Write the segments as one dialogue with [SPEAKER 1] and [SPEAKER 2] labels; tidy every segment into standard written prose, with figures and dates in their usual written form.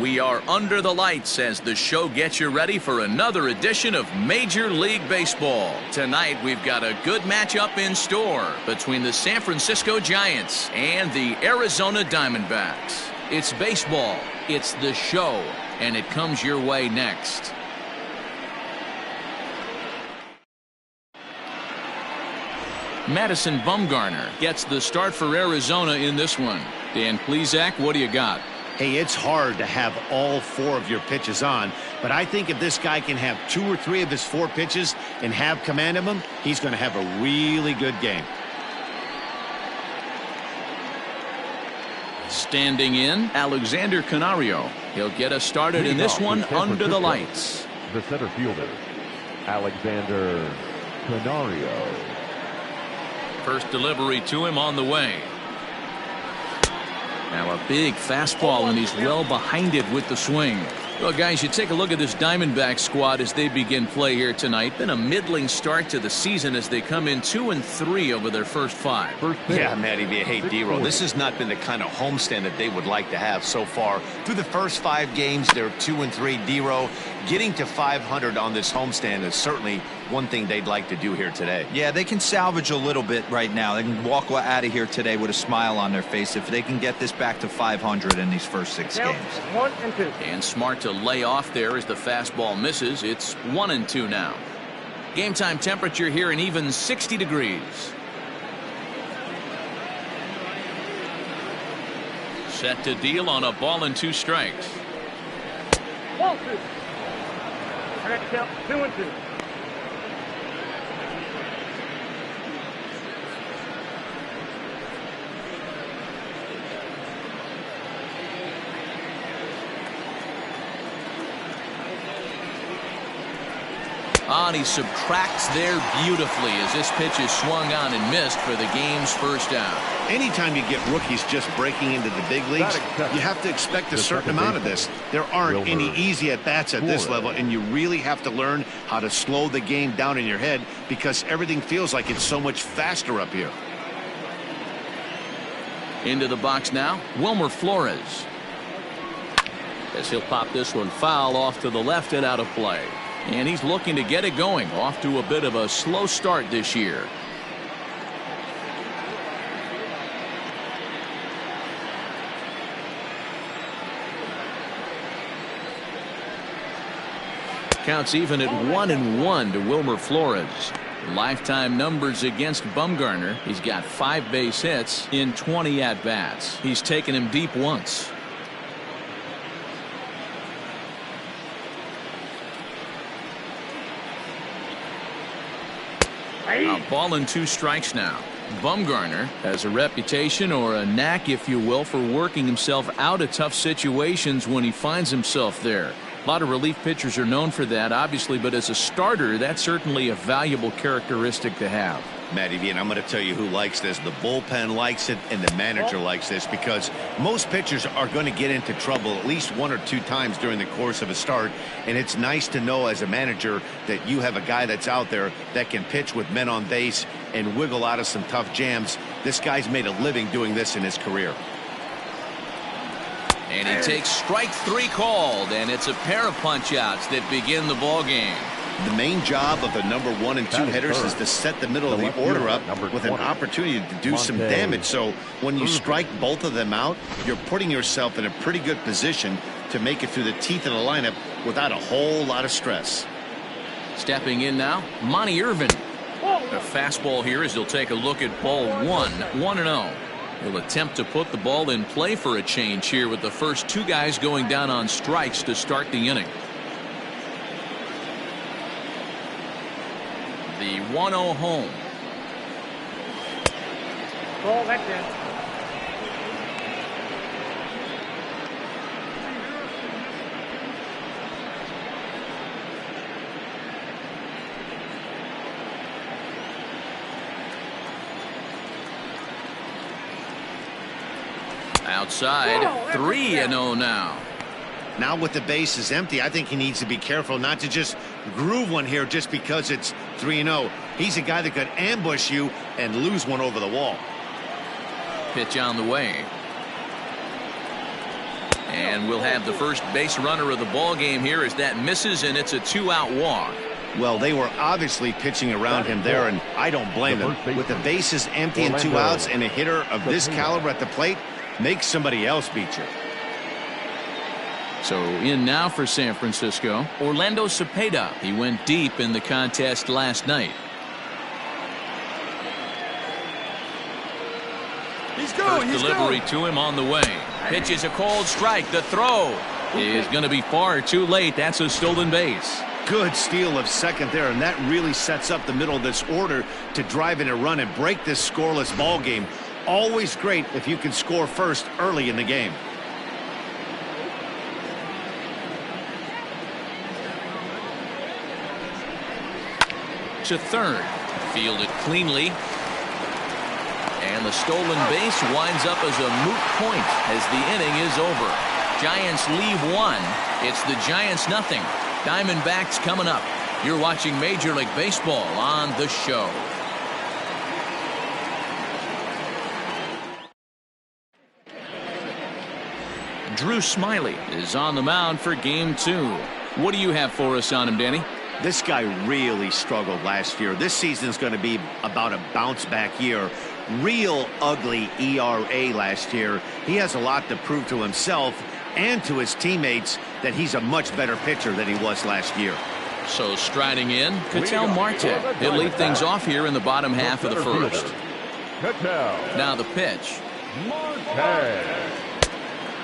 [SPEAKER 1] We are under the lights as the show gets you ready for another edition of Major League Baseball. Tonight we've got a good matchup in store between the San Francisco Giants and the Arizona Diamondbacks. It's baseball, it's the show, and it comes your way next. Madison Bumgarner gets the start for Arizona in this one. Dan Plesac, what do you got?
[SPEAKER 2] Hey, it's hard to have all four of your pitches on, but I think if this guy can have 2 or 3 of his 4 pitches and have command of them, he's going to have a really good game.
[SPEAKER 1] Standing in, Alexander Canario. He'll get us started in this one under the lights.
[SPEAKER 3] The center fielder, Alexander Canario.
[SPEAKER 1] First delivery to him on the way. Now a big fastball, and he's well behind it with the swing. Well, guys, you take a look at this Diamondbacks squad as they begin play here tonight. Been a middling start to the season as they come in 2-3 over their first 5.
[SPEAKER 2] Yeah, Matty, hey, D-Roll, this has not been the kind of homestand that they would like to have so far. Through the first 5 games, they're 2-3. D-Roll, getting to 500 on this homestand is certainly one thing they'd like to do here today.
[SPEAKER 4] Yeah, they can salvage a little bit right now. They can walk out of here today with a smile on their face if they can get this back to 500 in these first 6 games.
[SPEAKER 1] 1 and 2. And smart to lay off there as the fastball misses. It's 1-2 now. Game time temperature here an even 60 degrees. Set to deal on a ball and 2 strikes.
[SPEAKER 5] 1-2. I got to count 2-2.
[SPEAKER 1] And he subtracts there beautifully as this pitch is swung on and missed for the game's first out.
[SPEAKER 2] Anytime you get rookies just breaking into the big leagues, you have to expect a certain amount of this. There aren't any easy at-bats at this level, and you really have to learn how to slow the game down in your head because everything feels like it's so much faster up here.
[SPEAKER 1] Into the box now, Wilmer Flores. As he'll pop this one foul off to the left and out of play. And he's looking to get it going. Off to a bit of a slow start this year. Counts even at 1-1 to Wilmer Flores. Lifetime numbers against Bumgarner. He's got 5 base hits in 20 at-bats. He's taken him deep once. A ball and 2 strikes now. Bumgarner has a reputation, or a knack if you will, for working himself out of tough situations when he finds himself there. A lot of relief pitchers are known for that, obviously, but as a starter, that's certainly a valuable characteristic to have.
[SPEAKER 2] Matty V, and I'm going to tell you who likes this. The bullpen likes it, and the manager likes this, because most pitchers are going to get into trouble at least 1 or 2 times during the course of a start, and it's nice to know as a manager that you have a guy that's out there that can pitch with men on base and wiggle out of some tough jams. This guy's made a living doing this in his career.
[SPEAKER 1] And he takes strike 3 called, and it's a pair of punch-outs that begin the ball game.
[SPEAKER 2] The main job of the number 1 and 2 hitters is to set the middle of the order up with an opportunity to do some damage. So when you strike both of them out, you're putting yourself in a pretty good position to make it through the teeth of the lineup without a whole lot of stress.
[SPEAKER 1] Stepping in now, Monty Irvin. A fastball here as he'll take a look at ball 1, 1-0. He'll attempt to put the ball in play for a change here with the first 2 guys going down on strikes to start the inning. The 1-0 home.
[SPEAKER 5] Ball, that's it.
[SPEAKER 1] Outside, 3-0 now.
[SPEAKER 2] Now with the bases empty, I think he needs to be careful not to just groove one here just because it's 3-0. He's a guy that could ambush you and lose one over the wall.
[SPEAKER 1] Pitch on the way. And we'll have the first base runner of the ball game here as that misses, and it's a 2-out walk.
[SPEAKER 2] Well, they were obviously pitching around him there, and I don't blame them. With the bases empty and 2 outs and a hitter of this caliber at the plate, make somebody else beat you.
[SPEAKER 1] So in now for San Francisco, Orlando Cepeda. He went deep in the contest last night. First delivery to him on the way. Pitch is a cold strike. The throw is going to be far too late. That's a stolen base.
[SPEAKER 2] Good steal of second there, and that really sets up the middle of this order to drive in a run and break this scoreless ball game. Always great if you can score first early in the game.
[SPEAKER 1] To third. Fielded cleanly. And the stolen base winds up as a moot point as the inning is over. Giants leave 1. It's the Giants nothing. Diamondbacks coming up. You're watching Major League Baseball on The Show. Drew Smyly is on the mound for game 2. What do you have for us on him, Danny?
[SPEAKER 2] This guy really struggled last year. This season's going to be about a bounce back year. Real ugly ERA last year. He has a lot to prove to himself and to his teammates that he's a much better pitcher than he was last year.
[SPEAKER 1] So striding in, Ketel Marte. He'll lead things off here in the bottom half of the first. Now the pitch.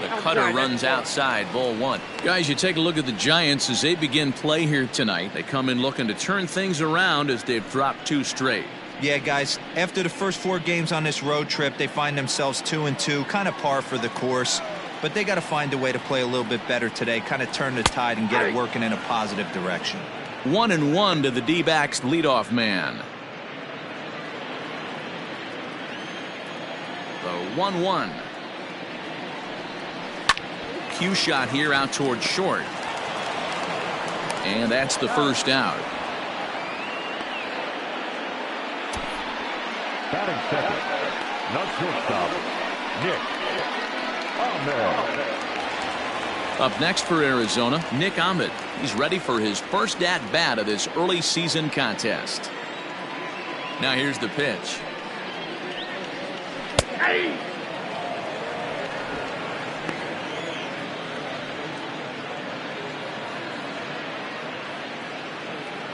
[SPEAKER 1] The cutter runs outside, ball 1. Guys, you take a look at the Giants as they begin play here tonight. They come in looking to turn things around as they've dropped 2 straight.
[SPEAKER 4] Yeah, guys, after the first 4 games on this road trip, they find themselves 2-2, kind of par for the course. But they got to find a way to play a little bit better today, kind of turn the tide and get it working in a positive direction.
[SPEAKER 1] 1-1 to the D-backs leadoff man. The 1-1. Cue shot here out toward short. And that's the first out.
[SPEAKER 3] Batting second, not shortstop, Nick Ahmed.
[SPEAKER 1] Up next for Arizona, Nick Ahmed. He's ready for his first at-bat of this early season contest. Now here's the pitch.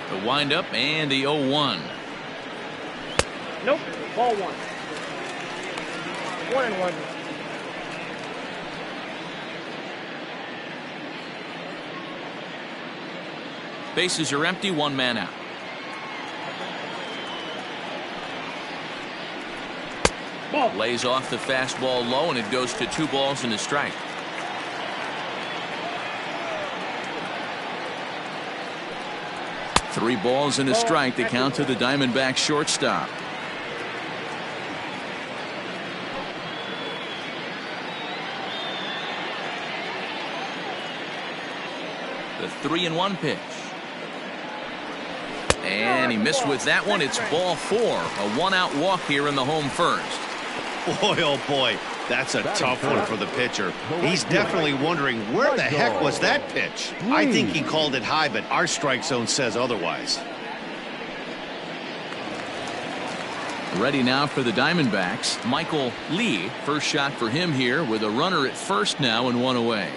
[SPEAKER 1] The windup and the 0-1.
[SPEAKER 5] Nope. Ball 1. 1-1.
[SPEAKER 1] Bases are empty, 1 man out.
[SPEAKER 5] Ball.
[SPEAKER 1] Lays off the fastball low, and it goes to 2 balls and a strike. Three balls and a strike to count to the Diamondbacks shortstop. The 3-1 pitch. And he missed with that one. It's ball 4. A 1-out walk here in the home first.
[SPEAKER 2] Boy, oh boy, that's a tough one for the pitcher. He's definitely wondering where the heck was that pitch. I think he called it high, but our strike zone says otherwise.
[SPEAKER 1] Ready now for the Diamondbacks. Michael Lee, first shot for him here with a runner at first now and 1 away.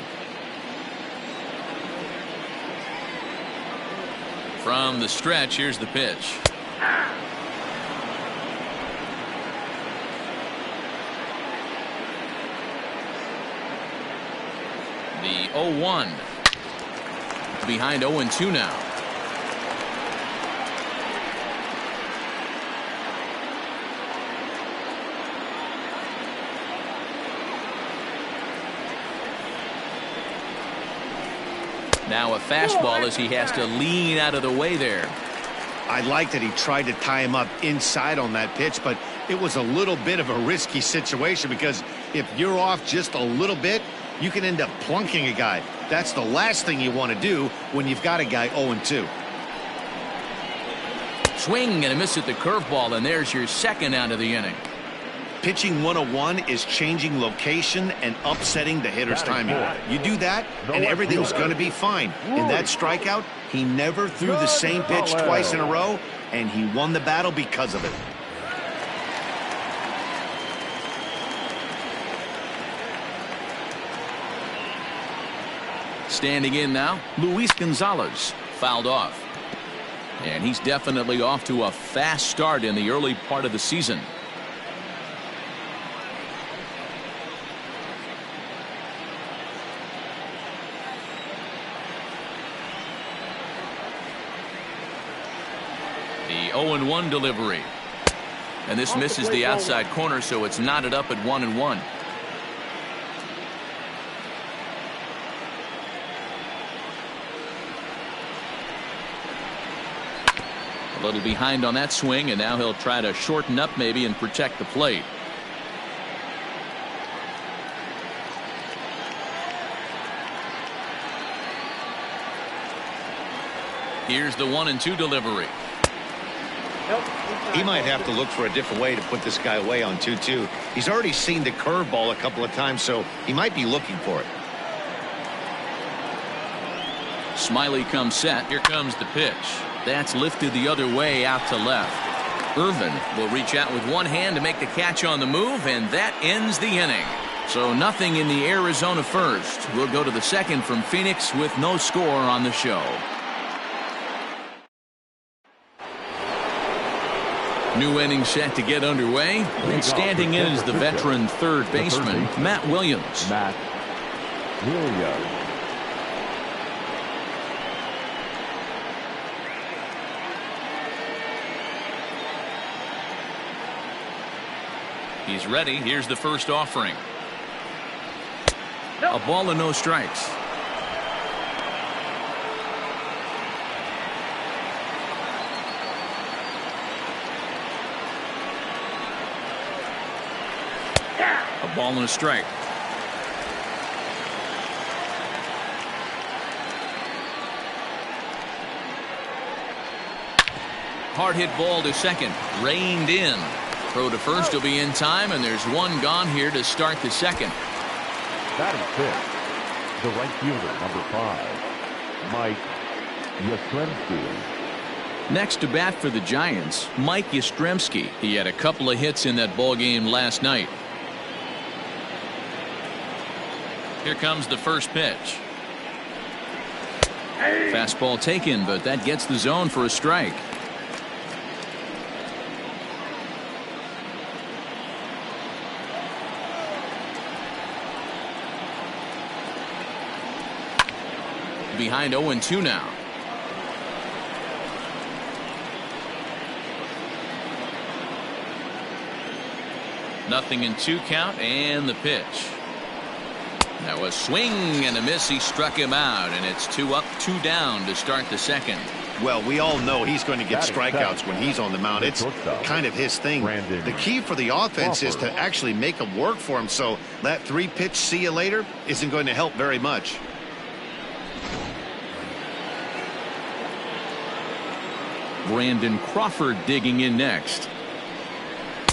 [SPEAKER 1] From the stretch, here's the pitch. The 0-1. Behind 0-2 now. Now a fastball as he has to lean out of the way there.
[SPEAKER 2] I like that he tried to tie him up inside on that pitch, but it was a little bit of a risky situation because if you're off just a little bit, you can end up plunking a guy. That's the last thing you want to do when you've got a guy 0-2.
[SPEAKER 1] Swing and a miss at the curveball, and there's your second out of the inning.
[SPEAKER 2] Pitching 101 is changing location and upsetting the hitter's timing. You do that, and everything's going to be fine. In that strikeout, he never threw the same pitch twice in a row, and he won the battle because of it.
[SPEAKER 1] Standing in now, Luis Gonzalez, fouled off. And he's definitely off to a fast start in the early part of the season. The 0-1 delivery. And this misses the outside corner, so it's knotted up at 1-1. A little behind on that swing, and now he'll try to shorten up maybe and protect the plate. Here's the 1-2 delivery.
[SPEAKER 2] He might have to look for a different way to put this guy away on 2-2. He's already seen the curveball a couple of times, so he might be looking for it.
[SPEAKER 1] Smiley comes set. Here comes the pitch. That's lifted the other way out to left. Irvin will reach out with one hand to make the catch on the move, and that ends the inning. So nothing in the Arizona first. We'll go to the second from Phoenix with no score on the show. New inning set to get underway, and standing in is the veteran third baseman, Matt Williams.
[SPEAKER 3] Matt Williams.
[SPEAKER 1] He's ready. Here's the first offering. A ball and no strikes. A ball and a strike. Hard hit ball to second. Reined in. Throw to first will be in time, and there's one gone here to start the second.
[SPEAKER 3] Batting fifth, the right fielder, number 5, Mike Yastrzemski.
[SPEAKER 1] Next to bat for the Giants, Mike Yastrzemski. He had a couple of hits in that ball game last night. Here comes the first pitch. Fastball taken, but that gets the zone for a strike. Behind 0-2 now. Nothing in 2 count, and the pitch. Now a swing and a miss. He struck him out, and it's 2 up, 2 down to start the second.
[SPEAKER 2] Well, we all know he's going to get strikeouts when he's on the mound. It's kind of his thing. The key for the offense is to actually make them work for him, so that 3-pitch see you later isn't going to help very much.
[SPEAKER 1] Brandon Crawford digging in next,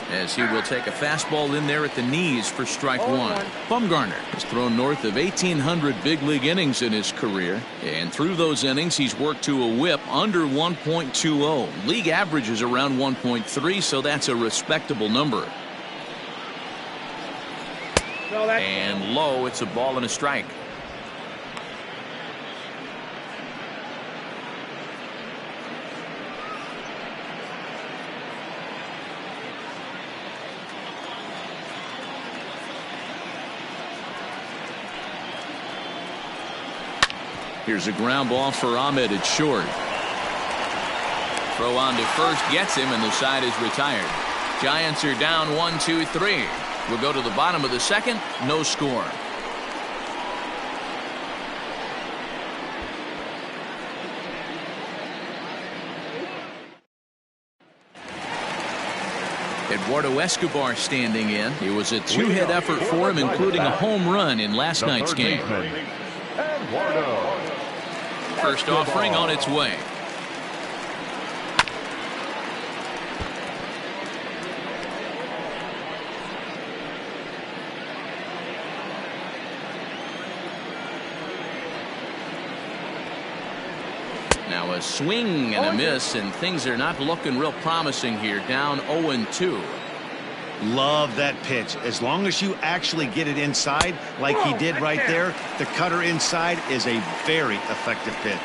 [SPEAKER 1] as he will take a fastball in there at the knees for strike 1. Bumgarner has thrown north of 1,800 big league innings in his career, and through those innings he's worked to a whip under 1.20. League average is around 1.3, so that's a respectable number. And low, it's a ball and a strike. Here's a ground ball for Ahmed at short. Throw on to first gets him, and the side is retired. Giants are down 1-2-3. We'll go to the bottom of the second. No score. Eduardo Escobar standing in. It was a 2-hit effort for him, including a home run in last night's game. First offering on its way. a swing and a miss, and things are not looking real promising here. Down 0-2.
[SPEAKER 2] Love that pitch. As long as you actually get it inside like he did right there, the cutter inside is a very effective pitch.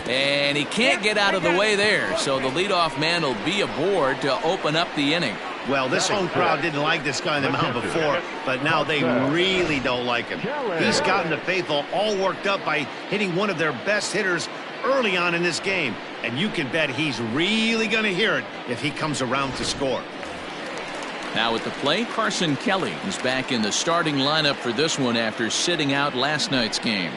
[SPEAKER 1] And he can't get out of the way there, so the leadoff man will be aboard to open up the inning.
[SPEAKER 2] Well, this home crowd didn't like this guy on the mound before, but now they really don't like him. He's gotten the faithful all worked up by hitting one of their best hitters early on in this game, and you can bet he's really going to hear it if he comes around to score.
[SPEAKER 1] Now at the plate, Carson Kelly is back in the starting lineup for this one after sitting out last night's game.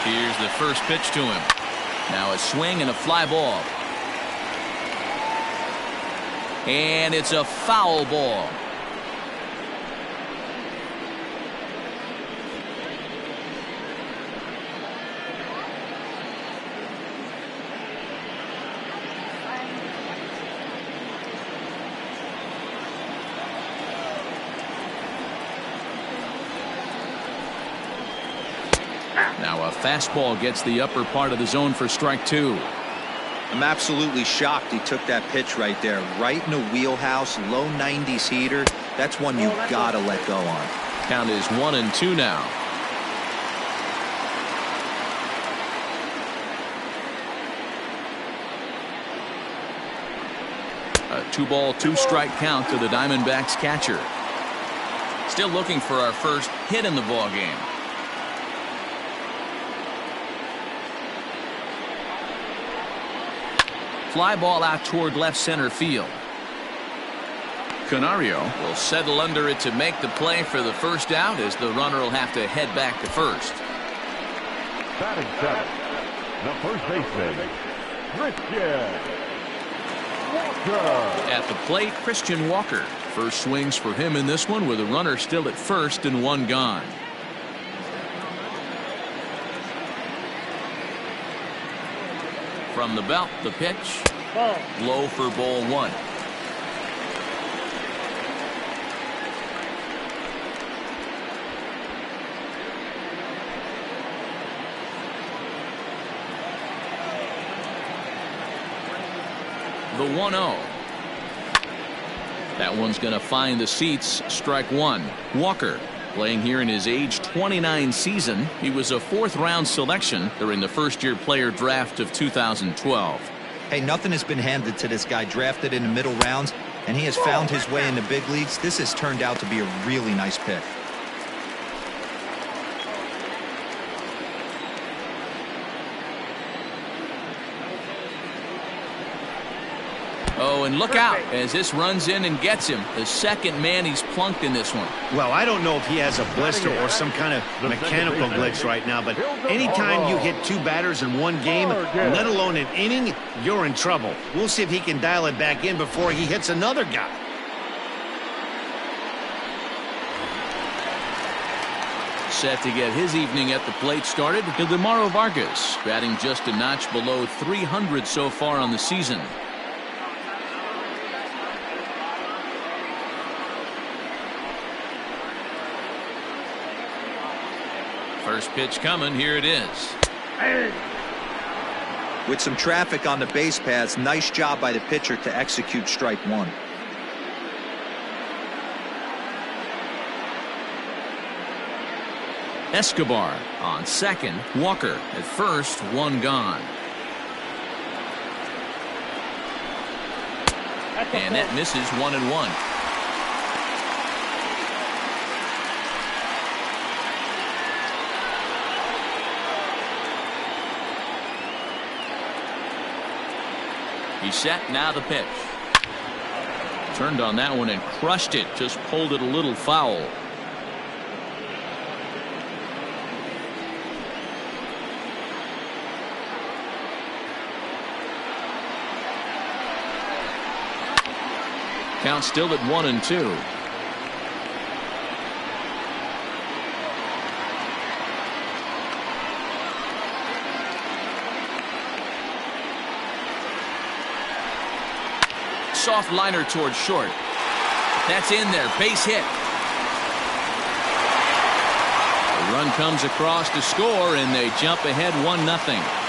[SPEAKER 1] Here's the first pitch to him. Now a swing and a fly ball. And it's a foul ball. Now a fastball gets the upper part of the zone for strike two.
[SPEAKER 4] I'm absolutely shocked he took that pitch right there. Right in the wheelhouse, low 90s heater. That's one you gotta let go on.
[SPEAKER 1] Count is 1-2 now. A 2-ball, 2-strike count to the Diamondbacks catcher. Still looking for our first hit in the ball game. Fly ball out toward left center field. Canario will settle under it to make the play for the first out, as the runner will have to head back to first.
[SPEAKER 3] Batting seventh, the first baseman, Christian Walker.
[SPEAKER 1] At the plate, Christian Walker. First swings for him in this one, with a runner still at first and one gone. From the belt, the pitch. Low for ball one. The 1-0. That one's going to find the seats. Strike one. Walker, playing here in his age 29 season. He was a 4th-round selection during the first-year player draft of 2012.
[SPEAKER 4] Hey, nothing has been handed to this guy. Drafted in the middle rounds, and he has found his way in the big leagues. This has turned out to be a really nice pick.
[SPEAKER 1] Oh, and look out as this runs in and gets him. The second man he's plunked in this one.
[SPEAKER 2] Well, I don't know if he has a blister or some kind of mechanical glitch right now, but anytime you hit 2 batters in one game, let alone an inning, you're in trouble. We'll see if he can dial it back in before he hits another guy.
[SPEAKER 1] Set to get his evening at the plate started, Ildemaro Vargas, batting just a notch below 300 so far on the season. First pitch coming. Here it is.
[SPEAKER 4] With some traffic on the base paths, nice job by the pitcher to execute strike one.
[SPEAKER 1] Escobar on second. Walker at first. One gone. And that misses 1-1. He's set. Now the pitch. Turned on that one and crushed it. Just pulled it a little foul. count still at 1-2. Soft liner towards short. That's in there. Base hit. The run comes across to score, and they jump ahead 1-0.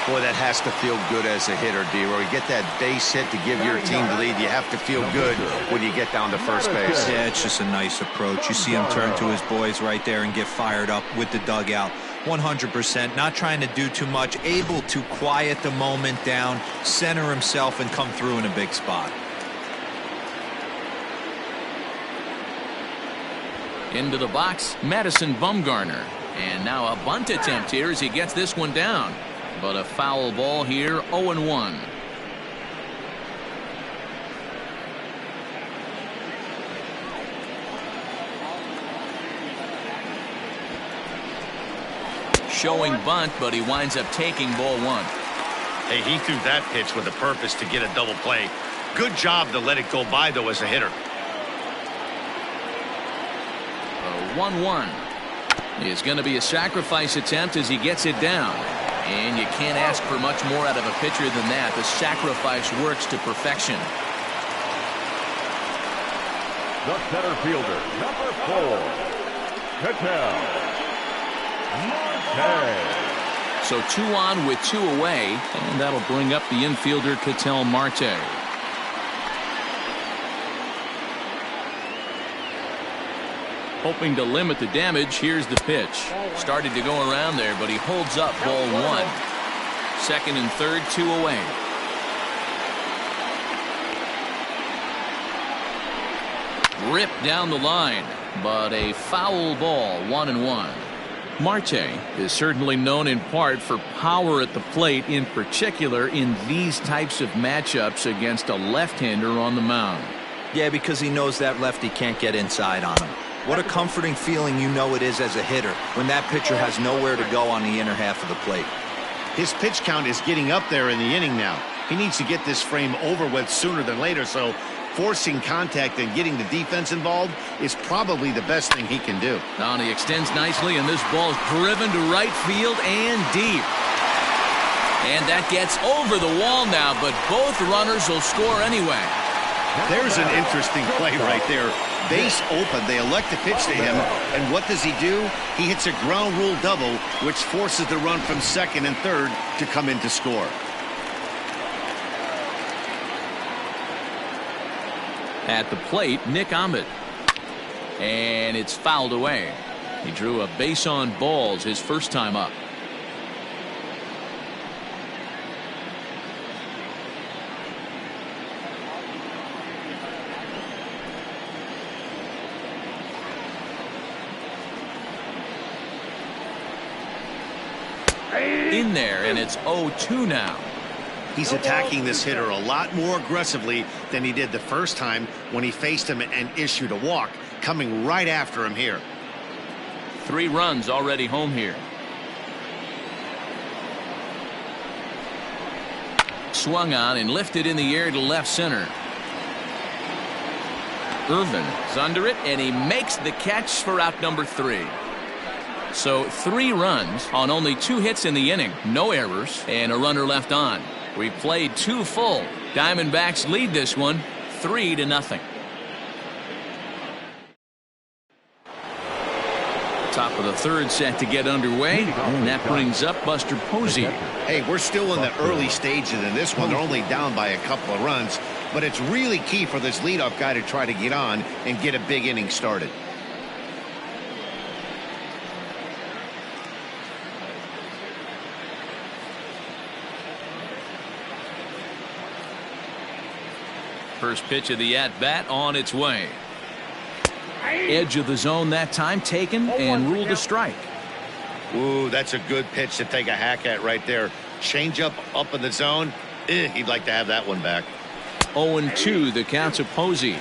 [SPEAKER 2] Boy, that has to feel good as a hitter, D-Roy. You get that base hit to give your team the lead. You have to feel good when you get down to first base.
[SPEAKER 4] Yeah, it's just a nice approach. You see him turn to his boys right there and get fired up with the dugout. 100%, not trying to do too much, able to quiet the moment down, center himself, and come through in a big spot.
[SPEAKER 1] Into the box, Madison Bumgarner. And now a bunt attempt here as he gets this one down. But a foul ball here, 0-1. Showing bunt, but he winds up taking ball one.
[SPEAKER 2] Hey, he threw that pitch with a purpose to get a double play. Good job to let it go by, though, as a hitter.
[SPEAKER 1] 1-1. It's going to be a sacrifice attempt as he gets it down. And you can't ask for much more out of a pitcher than that. The sacrifice works to perfection.
[SPEAKER 3] The center fielder, number 4, Ketel Marte.
[SPEAKER 1] So 2 on with 2 away, and that'll bring up the infielder Ketel Marte. Hoping to limit the damage, here's the pitch. Started to go around there, but he holds up ball 1. Second and third, 2 away. Ripped down the line, but a foul ball, 1-1. Marte is certainly known in part for power at the plate, in particular in these types of matchups against a left-hander on the mound.
[SPEAKER 4] Yeah, because he knows that lefty can't get inside on him. What a comforting feeling you know it is as a hitter when that pitcher has nowhere to go on the inner half of the plate.
[SPEAKER 2] His pitch count is getting up there in the inning now. He needs to get this frame over with sooner than later, so forcing contact and getting the defense involved is probably the best thing he can do.
[SPEAKER 1] Now he extends nicely, and this ball is driven to right field and deep. And that gets over the wall now, but both runners will score anyway.
[SPEAKER 2] There's an interesting play right there. Base open, they elect to pitch to him, and what does he do? He hits a ground rule double, which forces the run from second and third to come in to score.
[SPEAKER 1] At the plate, Nick Ahmed. And it's fouled away. He drew a base on balls his first time up. In there, and it's 0-2 now.
[SPEAKER 2] He's attacking this hitter a lot more aggressively than he did the first time when he faced him and issued a walk, coming right after him here.
[SPEAKER 1] 3 runs already home here. Swung on and lifted in the air to left center. Irvin is under it, and he makes the catch for out number 3. So 3 runs on only 2 hits in the inning, no errors, and a runner left on. We played 2 full. Diamondbacks lead this one 3-0. Top of the third set to get underway, and that brings up Buster Posey.
[SPEAKER 2] Hey, we're still in the early stages of this one. They're only down by a couple of runs, but it's really key for this leadoff guy to try to get on and get a big inning started.
[SPEAKER 1] First pitch of the at-bat on its way. Edge of the zone that time taken and ruled a strike.
[SPEAKER 2] Ooh, that's a good pitch to take a hack at right there. Change up in the zone. He'd like to have that one back.
[SPEAKER 1] 0-2 the count to Posey.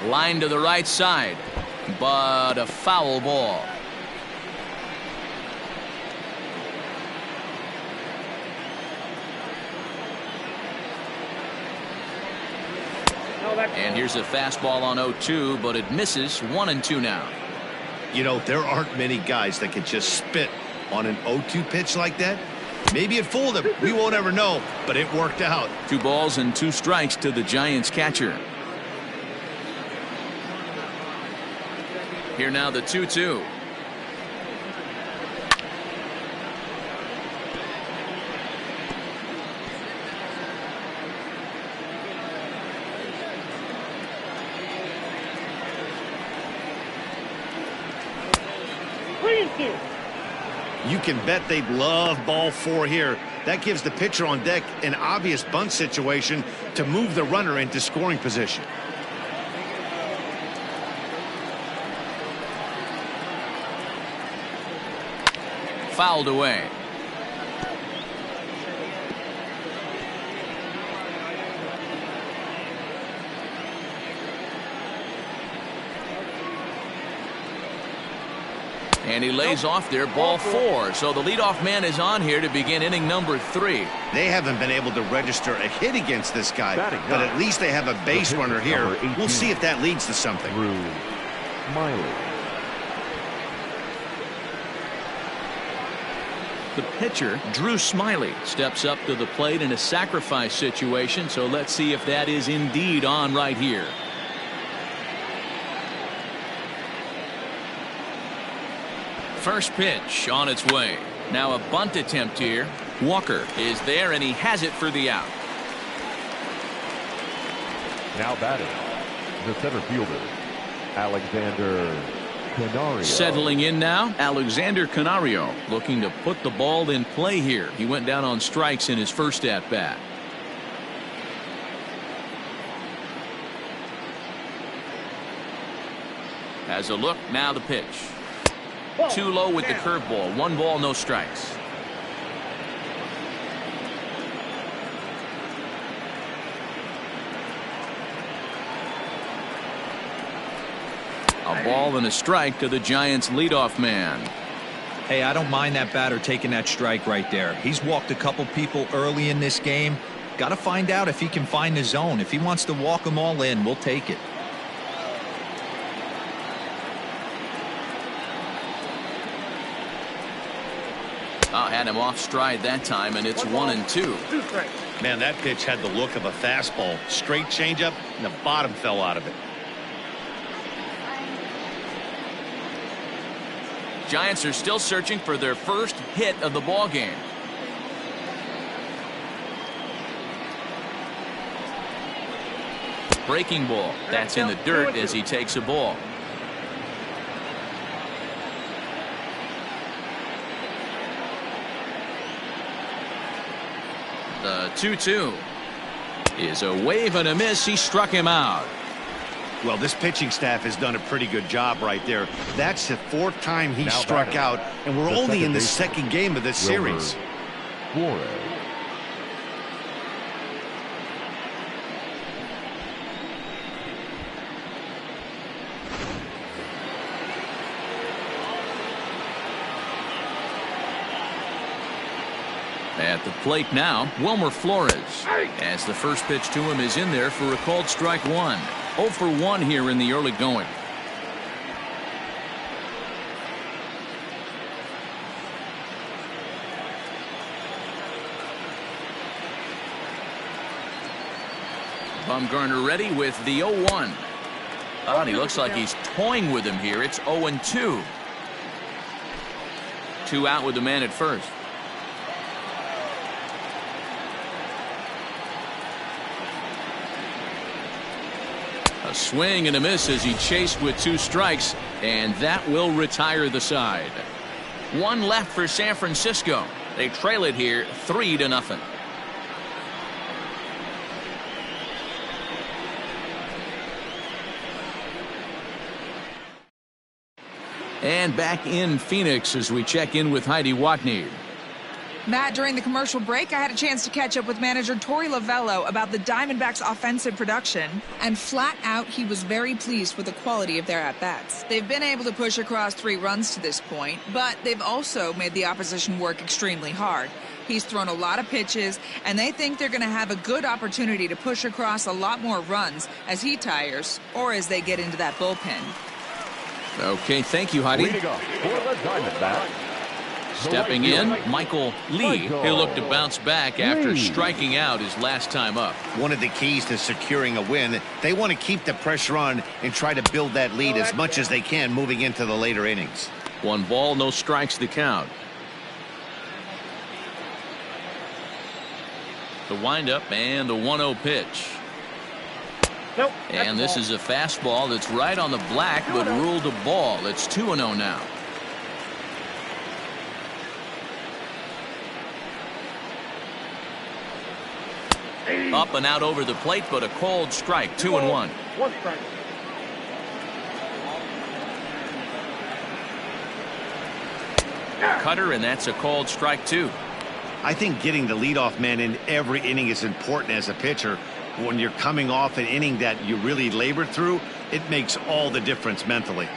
[SPEAKER 1] Line to the right side. but a foul ball. And here's a fastball on 0-2, but it misses. 1-2 now.
[SPEAKER 2] You know, there aren't many guys that can just spit on an 0-2 pitch like that. Maybe it fooled him. We won't ever know, but it worked out.
[SPEAKER 1] 2 balls and 2 strikes to the Giants catcher. Here now the 2-2.
[SPEAKER 2] You can bet they'd love ball 4 here. That gives the pitcher on deck an obvious bunt situation to move the runner into scoring position.
[SPEAKER 1] Fouled away. And he lays off there, ball 4. So the leadoff man is on here to begin inning number 3.
[SPEAKER 2] They haven't been able to register a hit against this guy, but at least they have a base runner here. We'll see if that leads to something.
[SPEAKER 3] Miley.
[SPEAKER 1] The pitcher, Drew Smiley, steps up to the plate in a sacrifice situation. So let's see if that is indeed on right here. First pitch on its way. Now a bunt attempt here. Walker is there, and he has it for the out.
[SPEAKER 3] Now batting, the center fielder, Alexander Canario.
[SPEAKER 1] Settling in now, Alexander Canario, looking to put the ball in play here. He went down on strikes in his first at bat. Has a look, now the pitch. Too low with the curveball. 1 ball, no strikes. A ball and a strike to the Giants leadoff man.
[SPEAKER 4] Hey, I don't mind that batter taking that strike right there. He's walked a couple people early in this game. Got to find out if he can find the zone. If he wants to walk them all in, we'll take it.
[SPEAKER 1] Had him off stride that time, and it's 1-2.
[SPEAKER 2] Man, that pitch had the look of a fastball. Straight changeup, and the bottom fell out of it.
[SPEAKER 1] Giants are still searching for their first hit of the ball game. Breaking ball. That's in the dirt as he takes a ball. The 2-2 is a wave and a miss. He struck him out.
[SPEAKER 2] Well, this pitching staff has done a pretty good job right there. That's the 4th time he struck out, and we're only in the 2nd game of this series.
[SPEAKER 1] At the plate now, Wilmer Flores, as the first pitch to him is in there for a called strike 1. 0 for 1 here in the early going. Bumgarner ready with the 0-1. And he looks like he's toying with him here. It's 0-2. 2 out with the man at first. A swing and a miss as he chased with 2 strikes, and that will retire the side. 1 left for San Francisco. They trail it here 3-0. And back in Phoenix as we check in with Heidi Watney.
[SPEAKER 6] Matt, during the commercial break, I had a chance to catch up with manager Torey Lovello about the Diamondbacks' offensive production, and flat out, he was very pleased with the quality of their at-bats. They've been able to push across 3 runs to this point, but they've also made the opposition work extremely hard. He's thrown a lot of pitches, and they think they're going to have a good opportunity to push across a lot more runs as he tires or as they get into that bullpen.
[SPEAKER 1] Okay, thank you, Heidi. Stepping in, Michael Lee. He'll look to bounce back after striking out his last time up.
[SPEAKER 2] One of the keys to securing a win, they want to keep the pressure on and try to build that lead as much as they can moving into the later innings.
[SPEAKER 1] 1 ball, no strikes the count. The windup and the 1-0 pitch.
[SPEAKER 5] Nope.
[SPEAKER 1] And this is a fastball that's right on the black, but ruled a ball. It's 2-0 now. Up and out over the plate, but a cold strike. 2-1.
[SPEAKER 5] 1 strike.
[SPEAKER 1] Cutter, and that's a called strike 2.
[SPEAKER 2] I think getting the leadoff man in every inning is important as a pitcher. When you're coming off an inning that you really labored through, it makes all the difference mentally.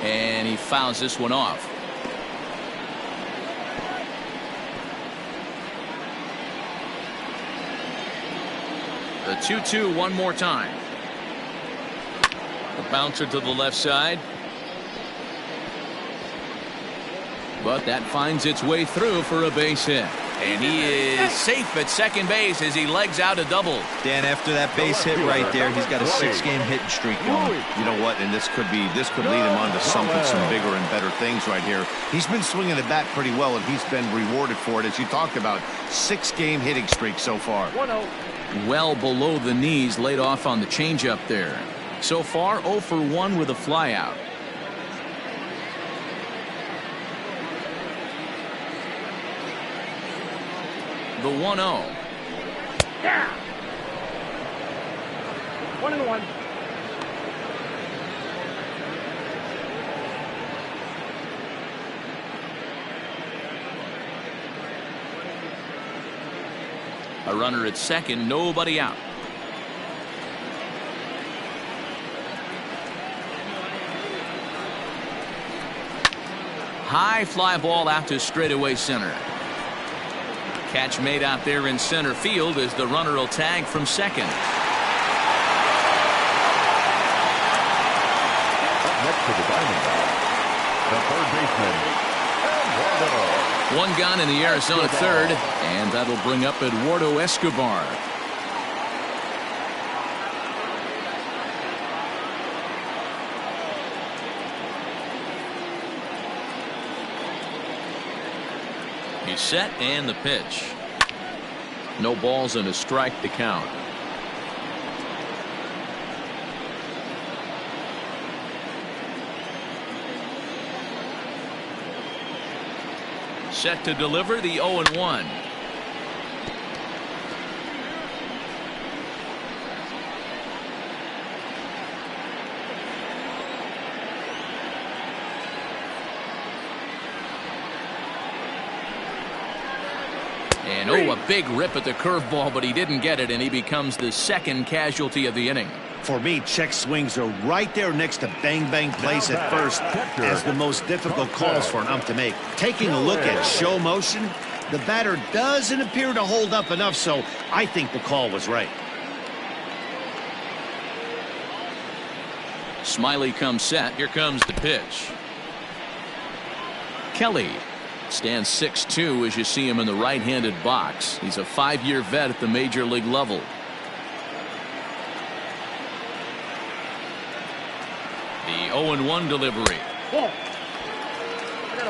[SPEAKER 1] And he fouls this one off. The 2-2 one more time. The bouncer to the left side. But that finds its way through for a base hit. And he is safe at second base as he legs out a double.
[SPEAKER 4] Dan, after that base hit right there, he's got a 6-game hitting streak going.
[SPEAKER 2] You know what? And this could lead him on to some bigger and better things right here. He's been swinging the bat pretty well, and he's been rewarded for it, as you talked about. 6-game hitting streak so far.
[SPEAKER 5] 1-0.
[SPEAKER 1] Well below the knees, laid off on the changeup there. So far, 0 for 1 with a flyout. The 1-0.
[SPEAKER 5] Yeah. 1-1.
[SPEAKER 1] A runner at second, nobody out. High fly ball out to straightaway center. Catch made out there in center field as the runner will tag from second.
[SPEAKER 3] Next to the Diamondbacks, the third baseman, Eduardo.
[SPEAKER 1] 1 gone in the Arizona third, and that'll bring up Eduardo Escobar. He's set, and the pitch. No balls and a strike to count. Set to deliver the 0-1. And a big rip at the curveball, but he didn't get it, and he becomes the second casualty of the inning.
[SPEAKER 2] For me, check swings are right there next to bang bang plays at first as the most difficult calls for an ump to make. Taking a look at show motion, the batter doesn't appear to hold up enough, so I think the call was right.
[SPEAKER 1] Smiley comes set. Here comes the pitch. Kelly stands 6'2" as you see him in the right-handed box. He's a 5-year vet at the major league level. The 0-1 delivery.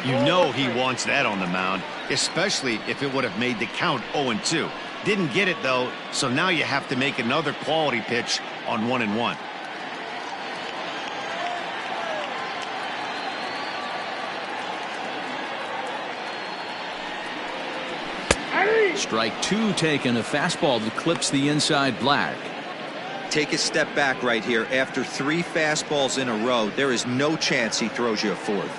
[SPEAKER 2] You know he wants that on the mound, especially if it would have made the count 0-2. Didn't get it, though, so now you have to make another quality pitch on 1-1.
[SPEAKER 1] Strike 2 taken, a fastball that clips the inside black.
[SPEAKER 4] take a step back right here. After 3 fastballs in a row, there is no chance he throws you a 4th.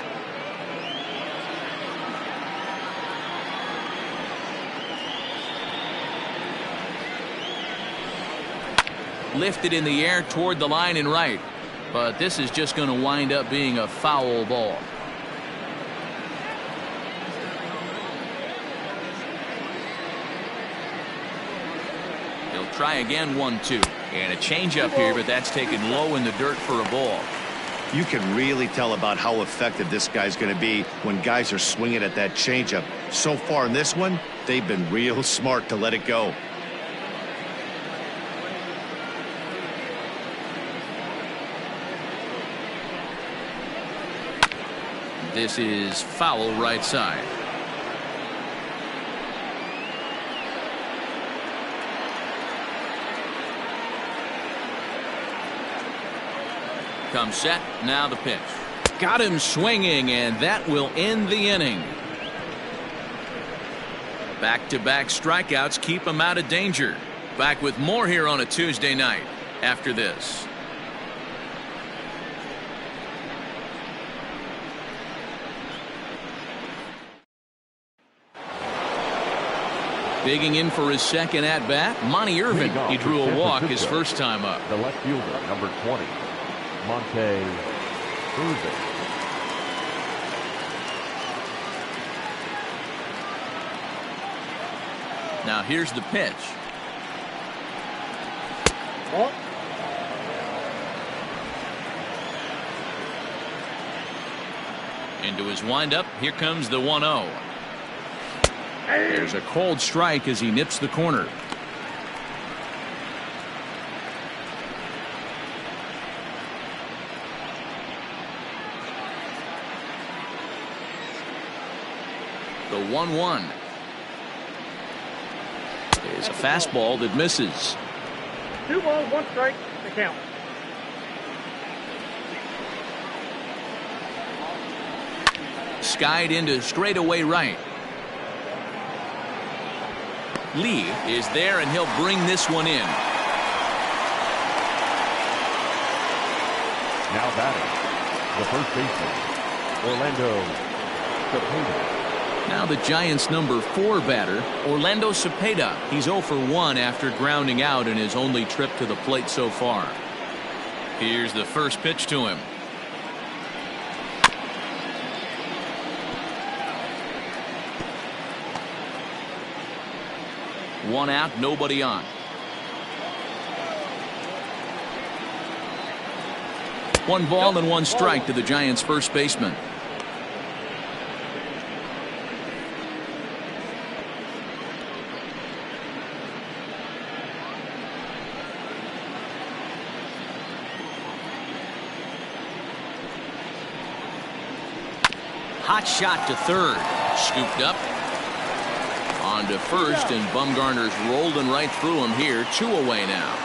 [SPEAKER 1] Lifted in the air toward the line and right. But this is just going to wind up being a foul ball. He'll try again, 1-2. And a changeup here, but that's taken low in the dirt for a ball.
[SPEAKER 2] You can really tell about how effective this guy's going to be when guys are swinging at that changeup. So far in this one, they've been real smart to let it go.
[SPEAKER 1] This is foul right side. Comes set. Now the pitch. Got him swinging, and that will end the inning. Back-to-back strikeouts keep him out of danger. Back with more here on a Tuesday night after this. Digging in for his second at-bat, Monty Irvin. He drew a walk his first time up.
[SPEAKER 3] The left fielder, number 20, Monte Irvin.
[SPEAKER 1] Now here's the pitch.
[SPEAKER 5] Ball.
[SPEAKER 1] Into his windup. Here comes the 1-0. There's a cold strike as he nips the corner. The 1-1 is a fastball that misses.
[SPEAKER 5] 2 balls, 1 strike, the count.
[SPEAKER 1] Skied into straightaway right. Lee is there, and he'll bring this one in.
[SPEAKER 3] Now batting, the first baseman, Orlando Cepeda.
[SPEAKER 1] Now the Giants' number 4 batter, Orlando Cepeda. He's 0 for 1 after grounding out in his only trip to the plate so far. Here's the first pitch to him. One out, nobody on. One ball and 1 strike to the Giants' first baseman. Hot shot to third. Scooped up. On to first, and Bumgarner's rolling right through him here. 2 away now.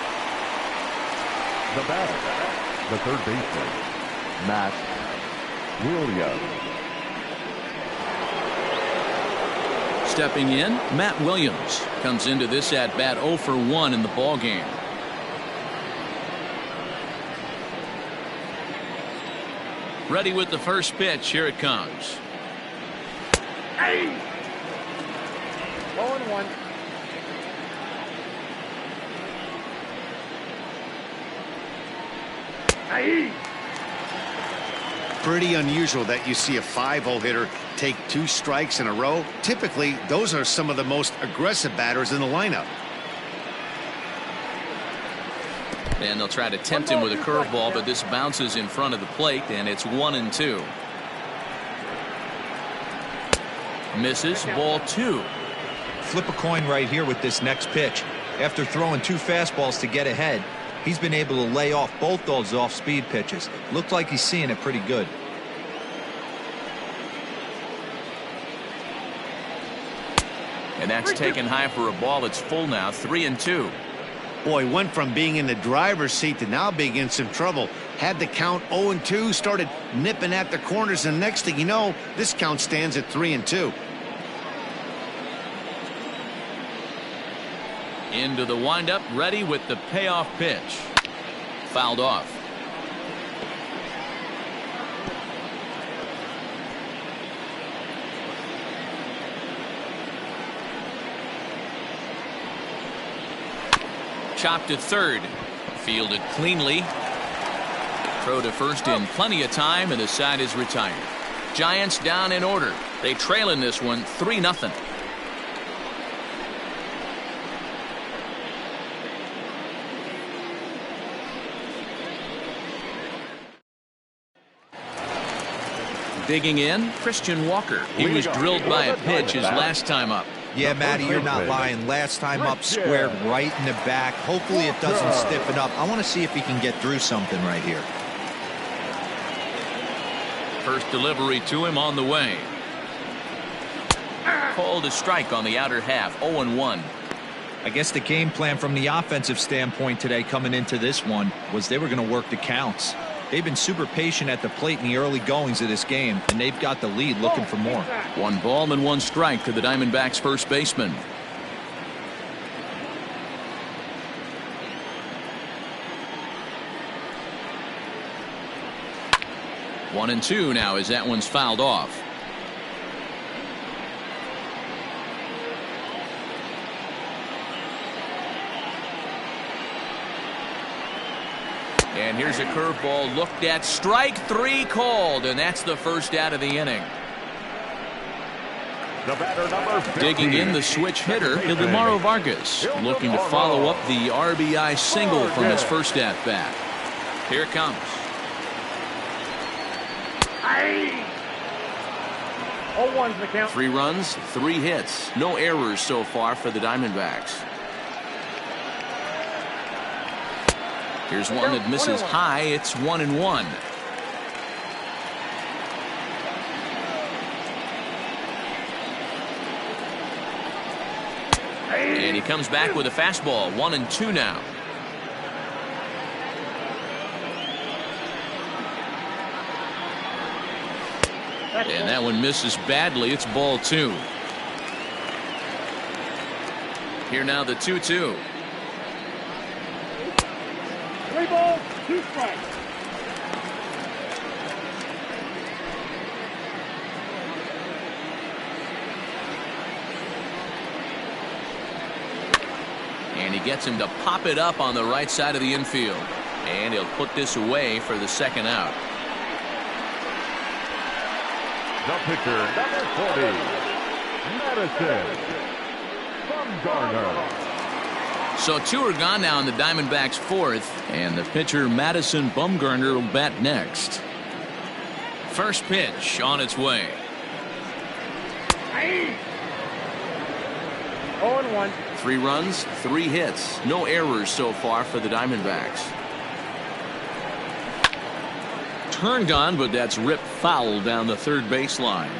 [SPEAKER 3] The batter, the third baseman, Matt Williams.
[SPEAKER 1] Stepping in, Matt Williams comes into this at bat 0 for 1 in the ball game. Ready with the first pitch. Here it comes.
[SPEAKER 5] Hey! 0-1. Hey!
[SPEAKER 2] Pretty unusual that you see a 5-0 hitter take 2 strikes in a row. Typically, those are some of the most aggressive batters in the lineup.
[SPEAKER 1] And they'll try to tempt him with a curveball, but this bounces in front of the plate, and it's 1-2. Misses, ball 2.
[SPEAKER 4] Flip a coin right here with this next pitch. After throwing 2 fastballs to get ahead, he's been able to lay off both those off-speed pitches. Looked like he's seeing it pretty good.
[SPEAKER 1] And that's taken high for a ball. It's full now, 3-2.
[SPEAKER 2] Boy, went from being in the driver's seat to now being in some trouble. Had the count 0-2, started nipping at the corners, and next thing you know, this count stands at 3-2.
[SPEAKER 1] Into the windup, ready with the payoff pitch. fouled off. Chopped to third. Fielded cleanly. Throw to first in plenty of time, and the side is retired. Giants down in order. They trail in this one 3-0. Digging in, Christian Walker. He was drilled by a pitch his last time up.
[SPEAKER 4] Yeah, Matty, you're not lying. Last time up, squared right in the back. Hopefully it doesn't stiffen up. I want to see if he can get through something right here.
[SPEAKER 1] First delivery to him on the way. Called a strike on the outer half, 0-1.
[SPEAKER 4] I guess the game plan from the offensive standpoint today coming into this one was they were going to work the counts. They've been super patient at the plate in the early goings of this game, and they've got the lead looking for more.
[SPEAKER 1] 1 ball and 1 strike to the Diamondbacks first baseman. One and 2 now as that one's fouled off. And here's a curveball looked at. Strike 3 called, and that's the first out of the inning.
[SPEAKER 3] The batter, number 50.
[SPEAKER 1] Digging in, the switch hitter, Ildemaro Vargas, looking to follow up the RBI single from his first at-bat. Here it comes.
[SPEAKER 5] 0-1's the count.
[SPEAKER 1] 3 runs, 3 hits. No errors so far for the Diamondbacks. Here's one that misses high. It's 1-1. And he comes back with a fastball. 1-2 now. And that one misses badly. It's ball 2. Here now the 2-2.
[SPEAKER 5] 3 balls, 2 strikes.
[SPEAKER 1] And he gets him to pop it up on the right side of the infield. And he'll put this away for the second out.
[SPEAKER 3] The pitcher, number 40, Madison Bumgarner.
[SPEAKER 1] So 2 are gone now in the Diamondbacks' 4th, and the pitcher Madison Bumgarner will bat next. First pitch on its way.
[SPEAKER 5] 0-1.
[SPEAKER 1] 3 runs, 3 hits. No errors so far for the Diamondbacks. Turned on, but that's ripped foul down the third baseline.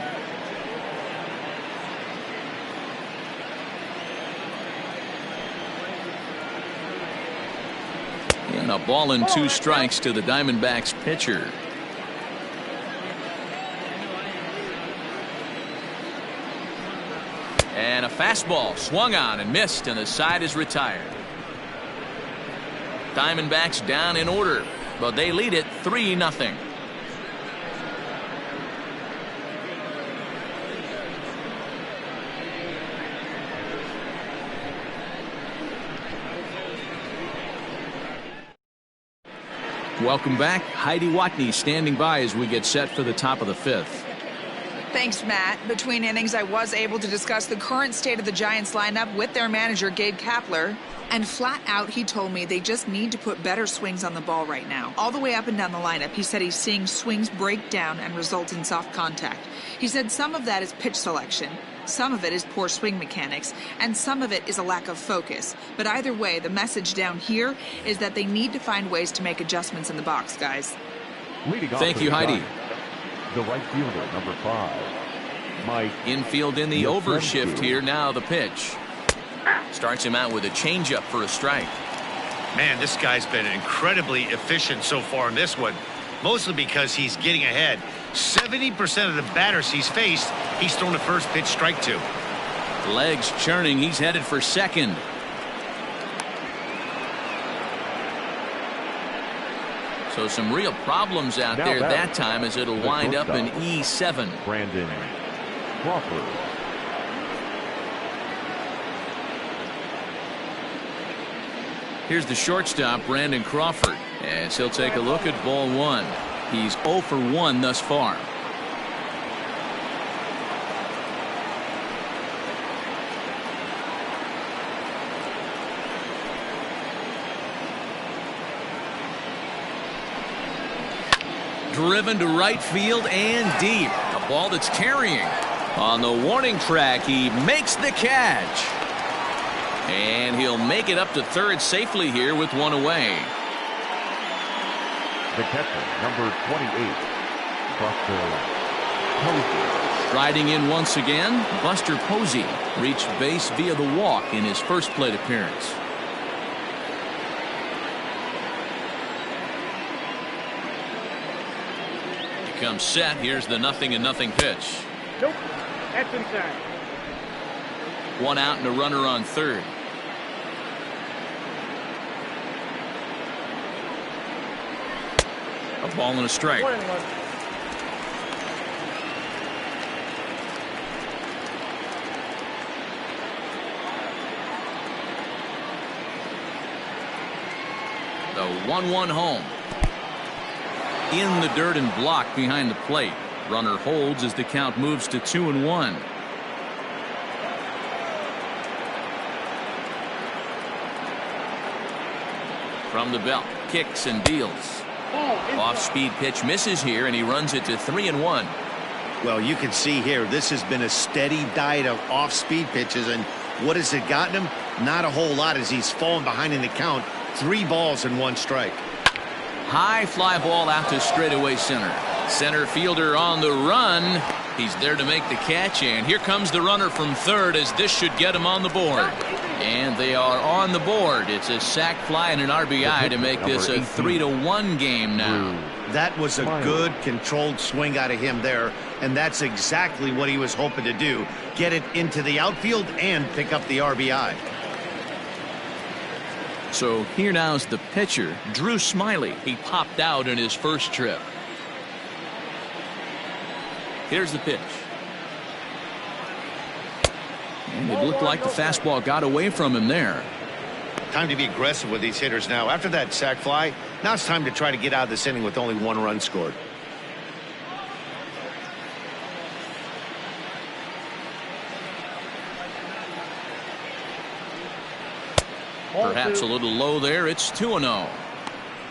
[SPEAKER 1] And a ball and 2 strikes to the Diamondbacks pitcher. And a fastball swung on and missed, and the side is retired. Diamondbacks down in order, but they lead it 3-0. Welcome back. Heidi Watney standing by as we get set for the top of the 5th.
[SPEAKER 6] Thanks, Matt. Between innings, I was able to discuss the current state of the Giants lineup with their manager, Gabe Kapler. And flat out, he told me they just need to put better swings on the ball right now. All the way up and down the lineup, he said he's seeing swings break down and result in soft contact. He said some of that is pitch selection, some of it is poor swing mechanics, and some of it is a lack of focus. But either way, the message down here is that they need to find ways to make adjustments in the box, guys.
[SPEAKER 1] Thank you, Heidi.
[SPEAKER 3] The right fielder, number 5, Mike.
[SPEAKER 1] Infield in the overshift here. Now the pitch. Starts him out with a changeup for a strike.
[SPEAKER 2] Man, this guy's been incredibly efficient so far in this one, mostly because he's getting ahead. 70% of the batters he's faced, he's thrown the first pitch strike to.
[SPEAKER 1] Legs churning. He's headed for second. So some real problems out
[SPEAKER 3] Now
[SPEAKER 1] there
[SPEAKER 3] back,
[SPEAKER 1] that time, as it'll
[SPEAKER 3] the
[SPEAKER 1] wind up in
[SPEAKER 3] shortstop,
[SPEAKER 1] E7.
[SPEAKER 3] Brandon Crawford.
[SPEAKER 1] Here's the shortstop, Brandon Crawford, as he'll take a look at ball one. He's 0 for 1 thus far. Driven to right field and deep. A ball that's carrying. On the warning track, he makes the catch. And he'll make it up to third safely here with one away.
[SPEAKER 3] The catcher, number 28, Buster Posey.
[SPEAKER 1] Striding in once again, Buster Posey reached base via the walk in his first plate appearance. He comes set. Here's the 0-0 pitch.
[SPEAKER 5] Nope. That's inside.
[SPEAKER 1] One out and a runner on third. A ball and a strike.
[SPEAKER 5] 1-1.
[SPEAKER 1] The 1-1 home. In the dirt and blocked behind the plate. Runner holds as the count moves to 2-1. From the belt, kicks and deals. Off-speed pitch misses here, and he runs it to 3-1.
[SPEAKER 2] Well, you can see here, this has been a steady diet of off-speed pitches, and what has it gotten him? Not a whole lot, as he's fallen behind in the count. 3 balls and 1 strike.
[SPEAKER 1] High fly ball out to straightaway center. Center fielder on the run. He's there to make the catch, and here comes the runner from third, as this should get him on the board. And they are on the board. It's a sac fly and an RBI to make this a 3-1 game now.
[SPEAKER 2] That was a good controlled swing out of him there, and that's exactly what he was hoping to do. Get it into the outfield and pick up the RBI.
[SPEAKER 1] So here now is the pitcher, Drew Smiley. He popped out in his first trip. Here's the pitch. And it looked like the fastball got away from him there.
[SPEAKER 2] Time to be aggressive with these hitters now. After that sac fly, now it's time to try to get out of this inning with only 1 run scored.
[SPEAKER 1] Perhaps a little low there. It's 2-0.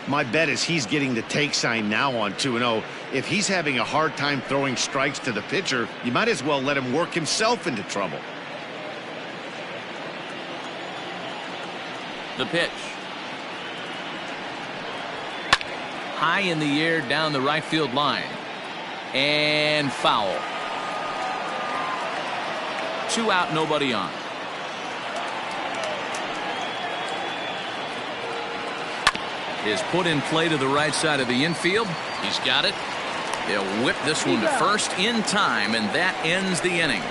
[SPEAKER 2] My bet is he's getting the take sign now on 2-0. If he's having a hard time throwing strikes to the pitcher, you might as well let him work himself into trouble.
[SPEAKER 1] The pitch. High in the air down the right field line. And foul. 2 out, nobody on. Is put in play to the right side of the infield. He's got it. They'll whip this one to first in time, and that ends the inning.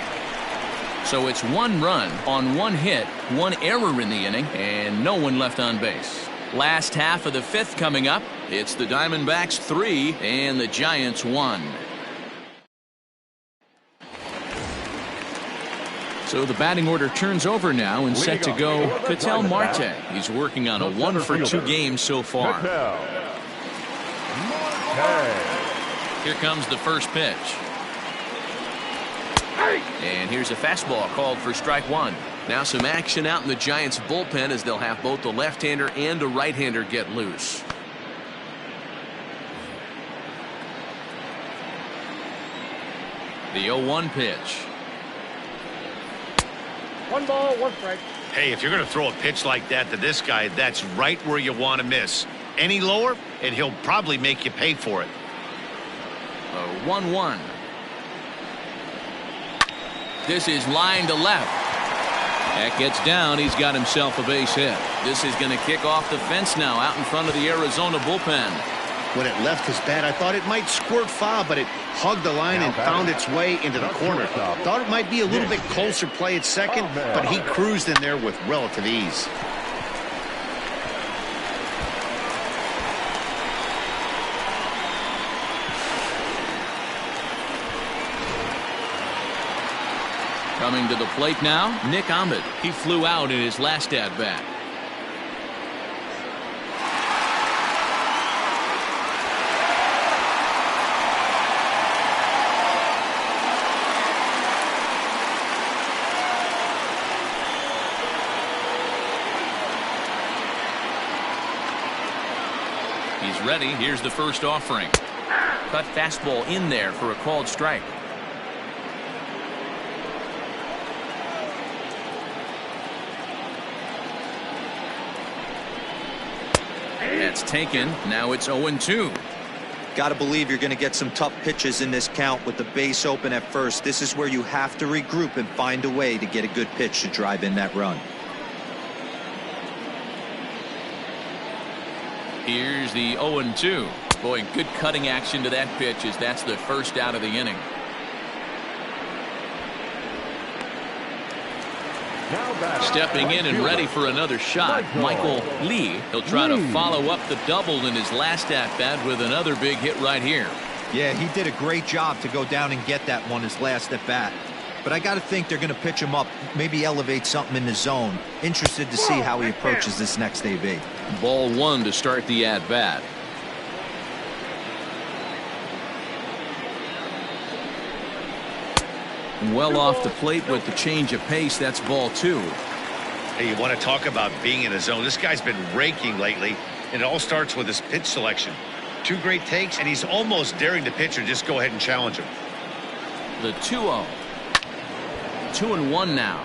[SPEAKER 1] So it's 1 run on 1 hit, 1 error in the inning, and no one left on base. Last half of the 5th coming up. It's the Diamondbacks 3 and the Giants 1. So the batting order turns over now, and set to go Ketel Marte. He's working on a 1 for 2 games so far. Here comes the first pitch. And here's a fastball called for strike 1. Now some action out in the Giants bullpen, as they'll have both the left-hander and a right-hander get loose. The 0-1 pitch.
[SPEAKER 5] 1 ball, 1 strike.
[SPEAKER 2] Hey, if you're going to throw a pitch like that to this guy, that's right where you want to miss. Any lower, and he'll probably make you pay for it.
[SPEAKER 1] A 1-1. This is line to left. That gets down. He's got himself a base hit. This is going to kick off the fence now out in front of the Arizona bullpen.
[SPEAKER 2] When it left his bat, I thought it might squirt foul, but it hugged the line and found its way into the corner. Thought it might be a little bit closer play at second, but he cruised in there with relative ease.
[SPEAKER 1] Coming to the plate now, Nick Ahmed. He flew out in his last at-bat. He's ready. Here's the first offering. Cut fastball in there for a called strike. That's taken. Now it's 0-2.
[SPEAKER 4] Got to believe you're going to get some tough pitches in this count with the base open at first. This is where you have to regroup and find a way to get a good pitch to drive in that run.
[SPEAKER 1] Here's the 0-2. Boy, good cutting action to that pitch as that's the first out of the inning. Stepping in and ready for another shot, Michael Lee. He'll try to follow up the double in his last at-bat with another big hit right here.
[SPEAKER 4] Yeah, he did a great job to go down and get that one his last at-bat. But I got to think they're going to pitch him up, maybe elevate something in the zone. Interested to see how he approaches this next AB.
[SPEAKER 1] Ball one to start the at-bat. Well off the plate with the change of pace. That's ball two.
[SPEAKER 2] Hey, you want to talk about being in a zone? This guy's been raking lately, and it all starts with his pitch selection. Two great takes, and he's almost daring the pitcher just go ahead and challenge him.
[SPEAKER 1] The 2-0. 2-1 now.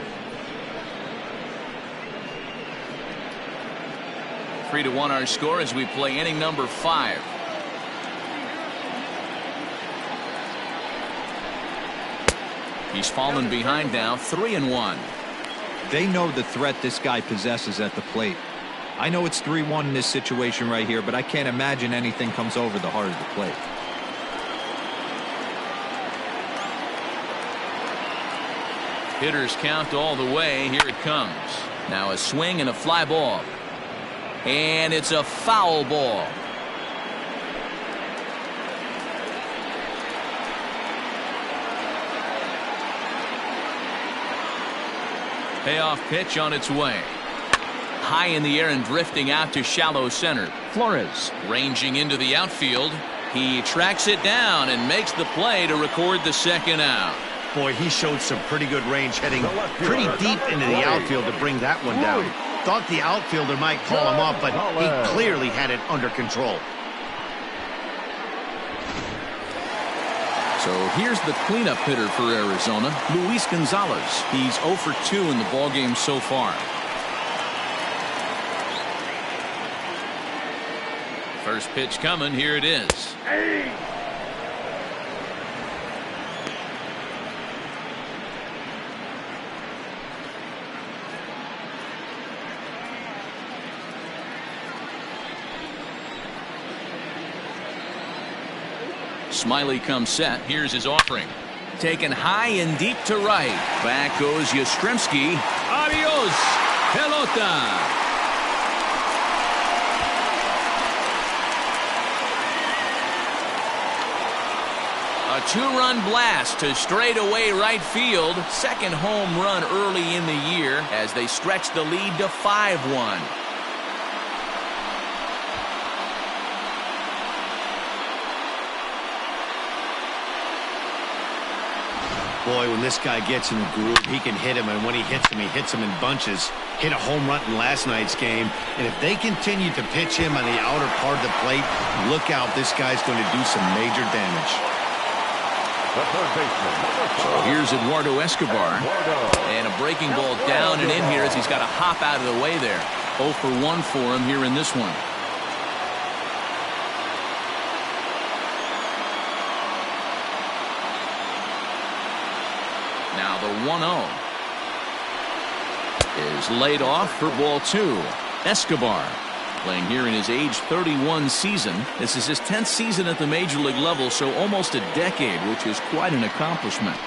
[SPEAKER 1] 3-1 our score as we play inning number 5. He's fallen behind now, 3-1.
[SPEAKER 4] They know the threat this guy possesses at the plate. I know it's 3-1 in this situation right here, but I can't imagine anything comes over the heart of the plate.
[SPEAKER 1] Hitters count all the way. Here it comes. Now a swing and a fly ball. And it's a foul ball. Payoff pitch on its way. High in the air and drifting out to shallow center. Flores ranging into the outfield. He tracks it down and makes the play to record the second out.
[SPEAKER 2] Boy, he showed some pretty good range, heading pretty deep into the outfield to bring that one down. Thought the outfielder might call him off, but he clearly had it under control.
[SPEAKER 1] So here's the cleanup hitter for Arizona, Luis Gonzalez. He's 0 for 2 in the ballgame so far. First pitch coming. Here it is. Smiley comes set. Here's his offering. Taken high and deep to right. Back goes Yastrzemski. Adios, pelota. A 2-run blast to straightaway right field. Second home run early in the year as they stretch the lead to 5-1.
[SPEAKER 2] Boy, when this guy gets in the groove, he can hit him, and when he hits him in bunches. Hit a home run in last night's game, and if they continue to pitch him on the outer part of the plate, look out, this guy's going to do some major damage.
[SPEAKER 1] So here's Eduardo Escobar, and a breaking ball down and in here as he's got to hop out of the way there. 0 for 1 for him here in this one. Now the 1-0 is laid off for ball 2. Escobar playing here in his age 31 season. This is his 10th season at the major league level, so almost a decade, which is quite an accomplishment.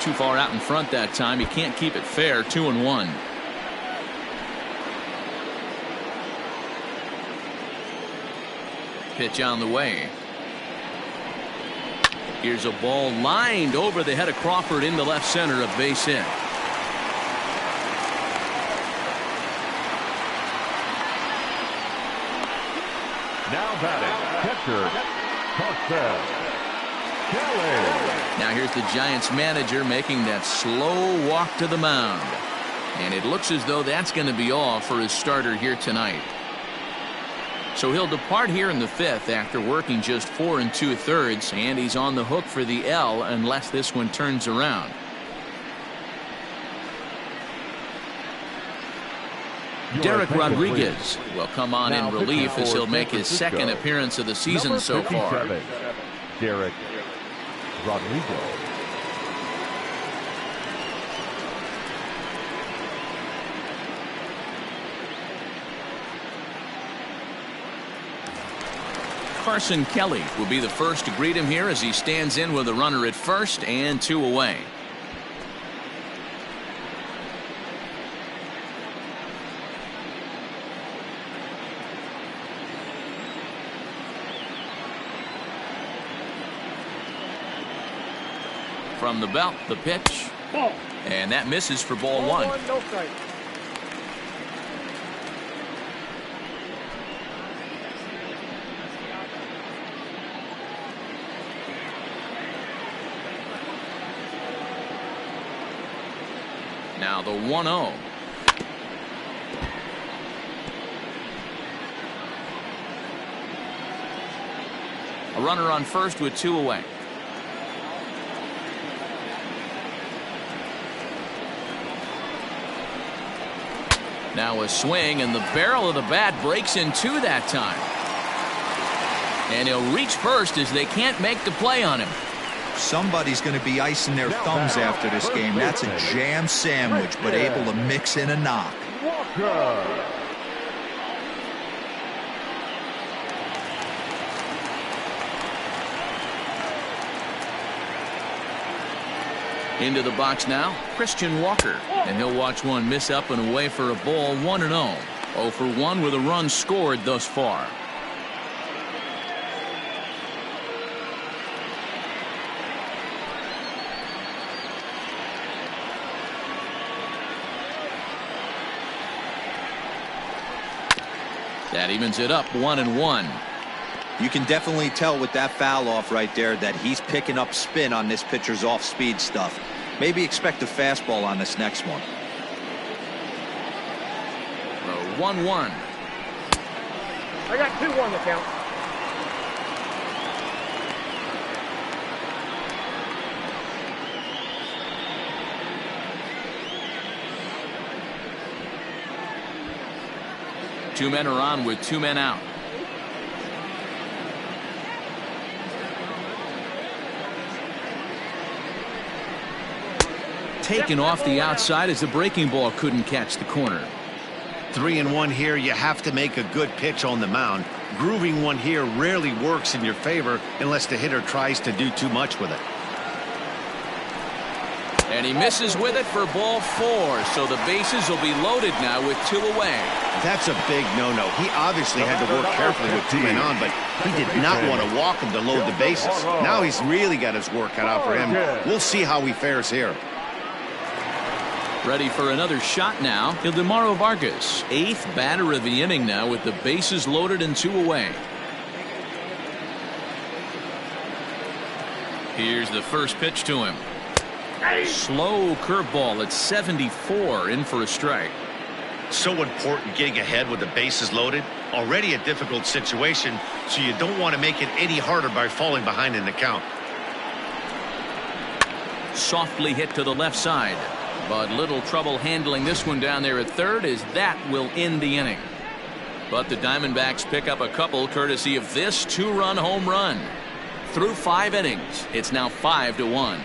[SPEAKER 1] Too far out in front that time. He can't keep it fair. 2-1. Pitch on the way. Here's a ball lined over the head of Crawford into left center, a base hit.
[SPEAKER 3] Now batting, catcher, Kelly.
[SPEAKER 1] Now here's the Giants manager making that slow walk to the mound. And it looks as though that's going to be all for his starter here tonight. So he'll depart here in the 5th after working just 4 2/3, and he's on the hook for the L unless this one turns around. Derek Rodriguez will come on in relief as he'll make his 2nd appearance of the season so far.
[SPEAKER 3] Derek Rodriguez.
[SPEAKER 1] Carson Kelly will be the first to greet him here as he stands in with a runner at first and 2 away. From the belt, the pitch.
[SPEAKER 5] Ball.
[SPEAKER 1] And that misses for ball 1.
[SPEAKER 5] No strike.
[SPEAKER 1] Now the 1-0. A runner on first with 2 away. Now a swing, and the barrel of the bat breaks in 2 that time. And he'll reach first as they can't make the play on him.
[SPEAKER 4] Somebody's going to be icing their thumbs after this game. That's a jam sandwich, but able to mix in a knock.
[SPEAKER 3] Walker.
[SPEAKER 1] Into the box now, Christian Walker. And he'll watch one miss up and away for a ball, 1-0. 0 for 1 with a run scored thus far. That evens it up 1-1.
[SPEAKER 4] You can definitely tell with that foul off right there that he's picking up spin on this pitcher's off-speed stuff. Maybe expect a fastball on this next one.
[SPEAKER 1] 1-1.
[SPEAKER 5] I got 2-1 to count.
[SPEAKER 1] Two men are on with 2 men out. Taken off the outside as the breaking ball couldn't catch the corner.
[SPEAKER 2] 3-1 here. You have to make a good pitch on the mound. Grooving one here rarely works in your favor unless the hitter tries to do too much with it.
[SPEAKER 1] And he misses with it for ball 4. So the bases will be loaded now with 2 away.
[SPEAKER 2] That's a big no-no. He obviously had to work carefully with 2 men on, but he did not want to walk him to load the bases. Now he's really got his work cut out for him. We'll see how he fares here.
[SPEAKER 1] Ready for another shot now, Ildemaro Vargas, 8th batter of the inning now with the bases loaded and 2 away. Here's the first pitch to him. Slow curveball at 74, in for a strike.
[SPEAKER 2] So important getting ahead with the bases loaded. Already a difficult situation, so you don't want to make it any harder by falling behind in the count.
[SPEAKER 1] Softly hit to the left side. But little trouble handling this one down there at third, as that will end the inning. But the Diamondbacks pick up a couple courtesy of this 2-run home run. Through 5 innings, it's now 5-1.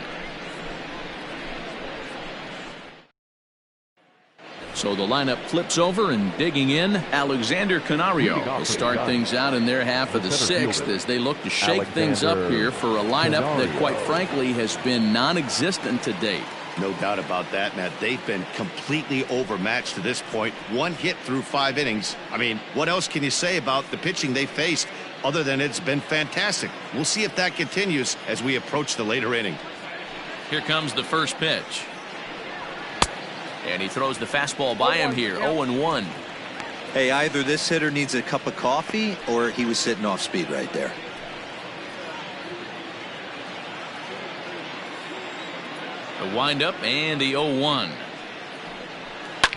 [SPEAKER 1] So the lineup flips over, and digging in, Alexander Canario will start things out in their half of the 6th as they look to shake things up here for a lineup that, quite frankly, has been non-existent to date.
[SPEAKER 2] No doubt about that, Matt. They've been completely overmatched to this point. 1 hit through 5 innings. I mean, what else can you say about the pitching they faced? Other than it's been fantastic. We'll see if that continues as we approach the later inning.
[SPEAKER 1] Here comes the first pitch. And he throws the fastball by him here. 0-1.
[SPEAKER 4] Hey, either this hitter needs a cup of coffee or he was sitting off speed right there.
[SPEAKER 1] The windup and the 0-1.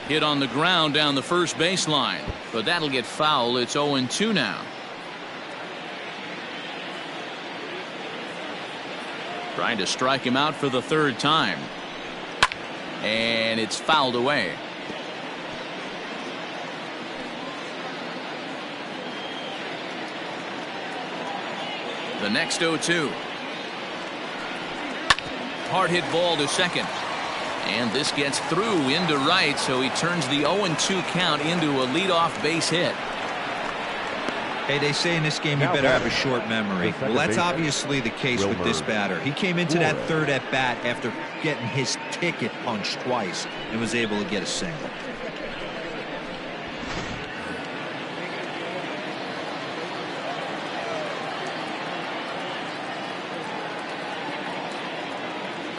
[SPEAKER 1] Hit on the ground down the first baseline, but that'll get foul. It's 0-2 now. Trying to strike him out for the third time. And it's fouled away. The next 0-2. Hard hit ball to second. And this gets through into right, so he turns the 0-2 count into a leadoff base hit.
[SPEAKER 4] Hey, they say in this game you better have a short memory. Well, that's obviously the case with this batter. He came into that third at bat after getting his ticket punched twice and was able to get a single.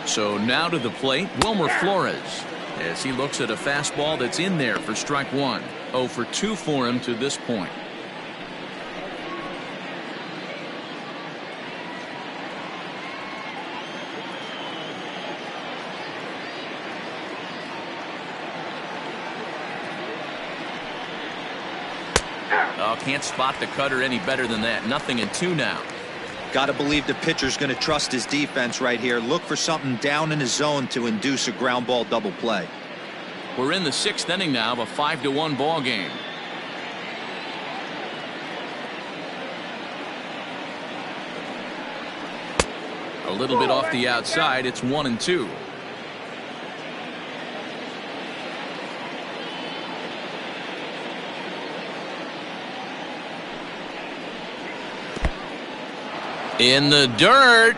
[SPEAKER 1] So now to the plate, Wilmer Flores, as he looks at a fastball that's in there for strike one. 0 for 2 for him to this point. Oh, can't spot the cutter any better than that. 0-2 now.
[SPEAKER 4] Got to believe the pitcher's going to trust his defense right here. Look for something down in his zone to induce a ground ball double play.
[SPEAKER 1] We're in the 6th inning now of a 5-1 ball game. A little bit off the outside. It's 1-2. In the dirt.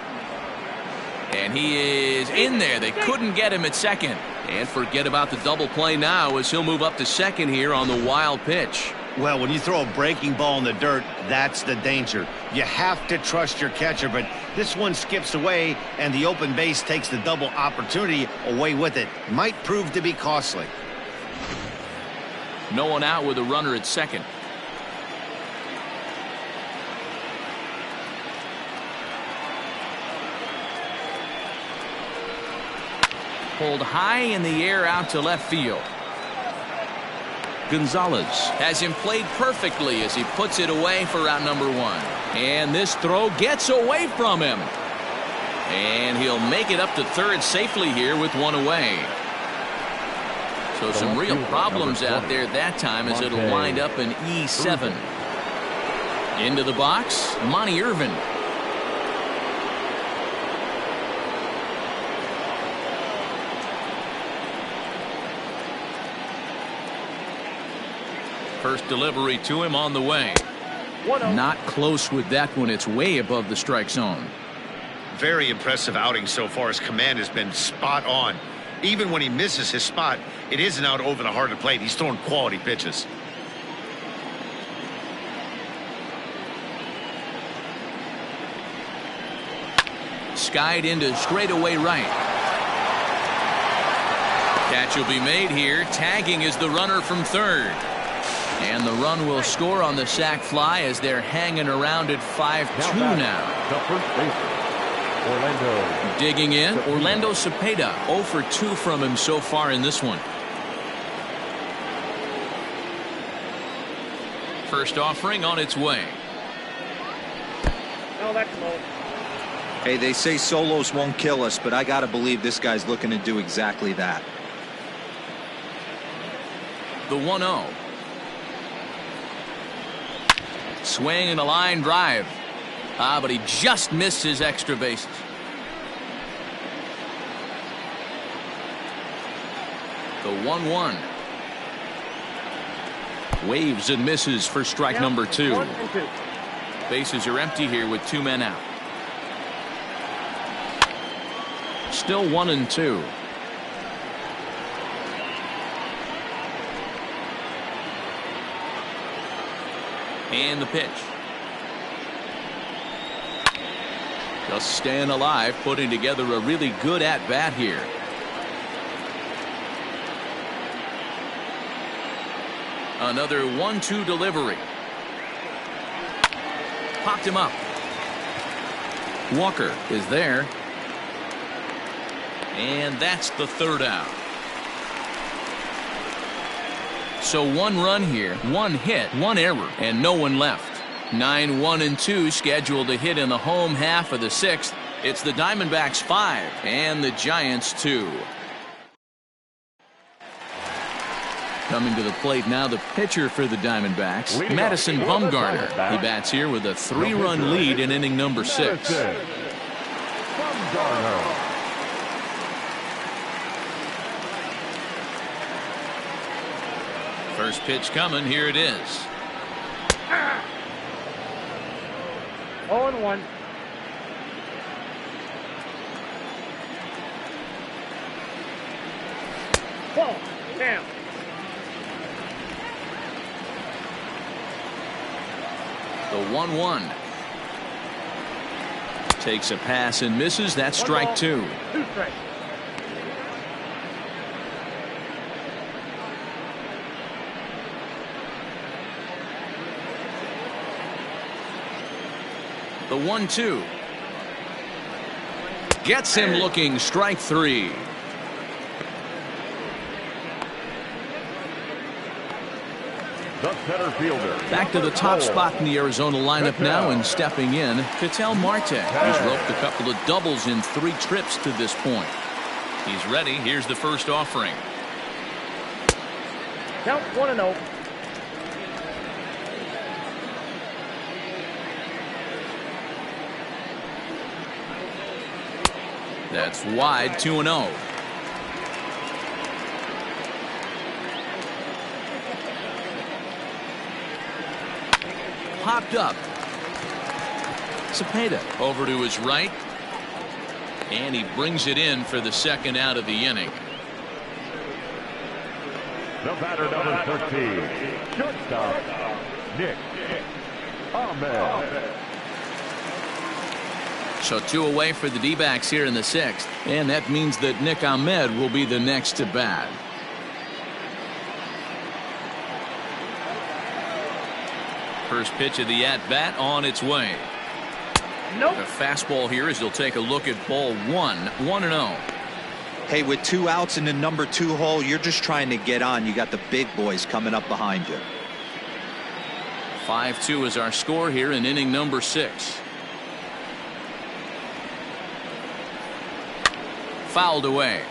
[SPEAKER 1] And he is in there. They couldn't get him at second. And forget about the double play now as he'll move up to second here on the wild pitch.
[SPEAKER 2] Well, when you throw a breaking ball in the dirt, that's the danger. You have to trust your catcher, but this one skips away and the open base takes the double opportunity away with it. Might prove to be costly.
[SPEAKER 1] No one out with a runner at second. Pulled high in the air out to left field. Gonzalez has him played perfectly as he puts it away for out number 1. And this throw gets away from him. And he'll make it up to third safely here with one away. So some real problems out there that time as it'll wind up an E7. Into the box, Monty Irvin. First delivery to him on the way. Not close with that one. It's way above the strike zone.
[SPEAKER 2] Very impressive outing so far. His command has been spot on. Even when he misses his spot, it isn't out over the heart of the plate. He's throwing quality pitches.
[SPEAKER 1] Skied into straightaway right. Catch will be made here. Tagging is the runner from third. And the run will score on the sac fly as they're hanging around at 5-2 now.
[SPEAKER 3] The first baseman, Orlando.
[SPEAKER 1] Digging in, Orlando Cepeda. 0 for 2 from him so far in this one. First offering on its way.
[SPEAKER 5] No, that's low.
[SPEAKER 4] Hey, they say solos won't kill us, but I got to believe this guy's looking to do exactly that.
[SPEAKER 1] The 1-0. Swing and a line drive. But he just missed his extra bases. The 1-1. Waves and misses for strike number 2.
[SPEAKER 5] 1 and 2.
[SPEAKER 1] Bases are empty here with 2 men out. Still 1-2. And the pitch. Just staying alive, putting together a really good at-bat here. Another 1-2 delivery. Popped him up. Walker is there. And that's the third out. So 1 run here, 1 hit, 1 error, and no one left. 9-1-2 scheduled to hit in the home half of the 6th. It's the Diamondbacks 5 and the Giants 2. Coming to the plate now, the pitcher for the Diamondbacks, Madison Bumgarner. He bats here with a 3-run lead in inning number 6.
[SPEAKER 3] Bumgarner.
[SPEAKER 1] First pitch coming. Here it is.
[SPEAKER 5] 0-1. Ball. Down.
[SPEAKER 1] The 1-1. Takes a pass and misses. That's strike 2.
[SPEAKER 5] 2 strikes.
[SPEAKER 1] The 1-2. Gets him looking. Strike 3.
[SPEAKER 3] The center fielder.
[SPEAKER 1] Back to the top spot in the Arizona lineup now, and stepping in, Ketel Marte. He's roped a couple of doubles in 3 trips to this point. He's ready. Here's the first offering.
[SPEAKER 5] Count 1-0.
[SPEAKER 1] That's wide. 2-0. Popped up. Cepeda over to his right. And he brings it in for the second out of the inning.
[SPEAKER 3] The batter, number 13, shortstop, Nick Ahmed.
[SPEAKER 1] So 2 away for the D-backs here in the 6th. And that means that Nick Ahmed will be the next to bat. First pitch of the at-bat on its way.
[SPEAKER 5] Nope.
[SPEAKER 1] The fastball here as he'll take a look at ball 1. 1-0.
[SPEAKER 4] Hey, with 2 outs in the number 2 hole, you're just trying to get on. You got the big boys coming up behind you.
[SPEAKER 1] 5-2 is our score here in inning number 6. Fouled away.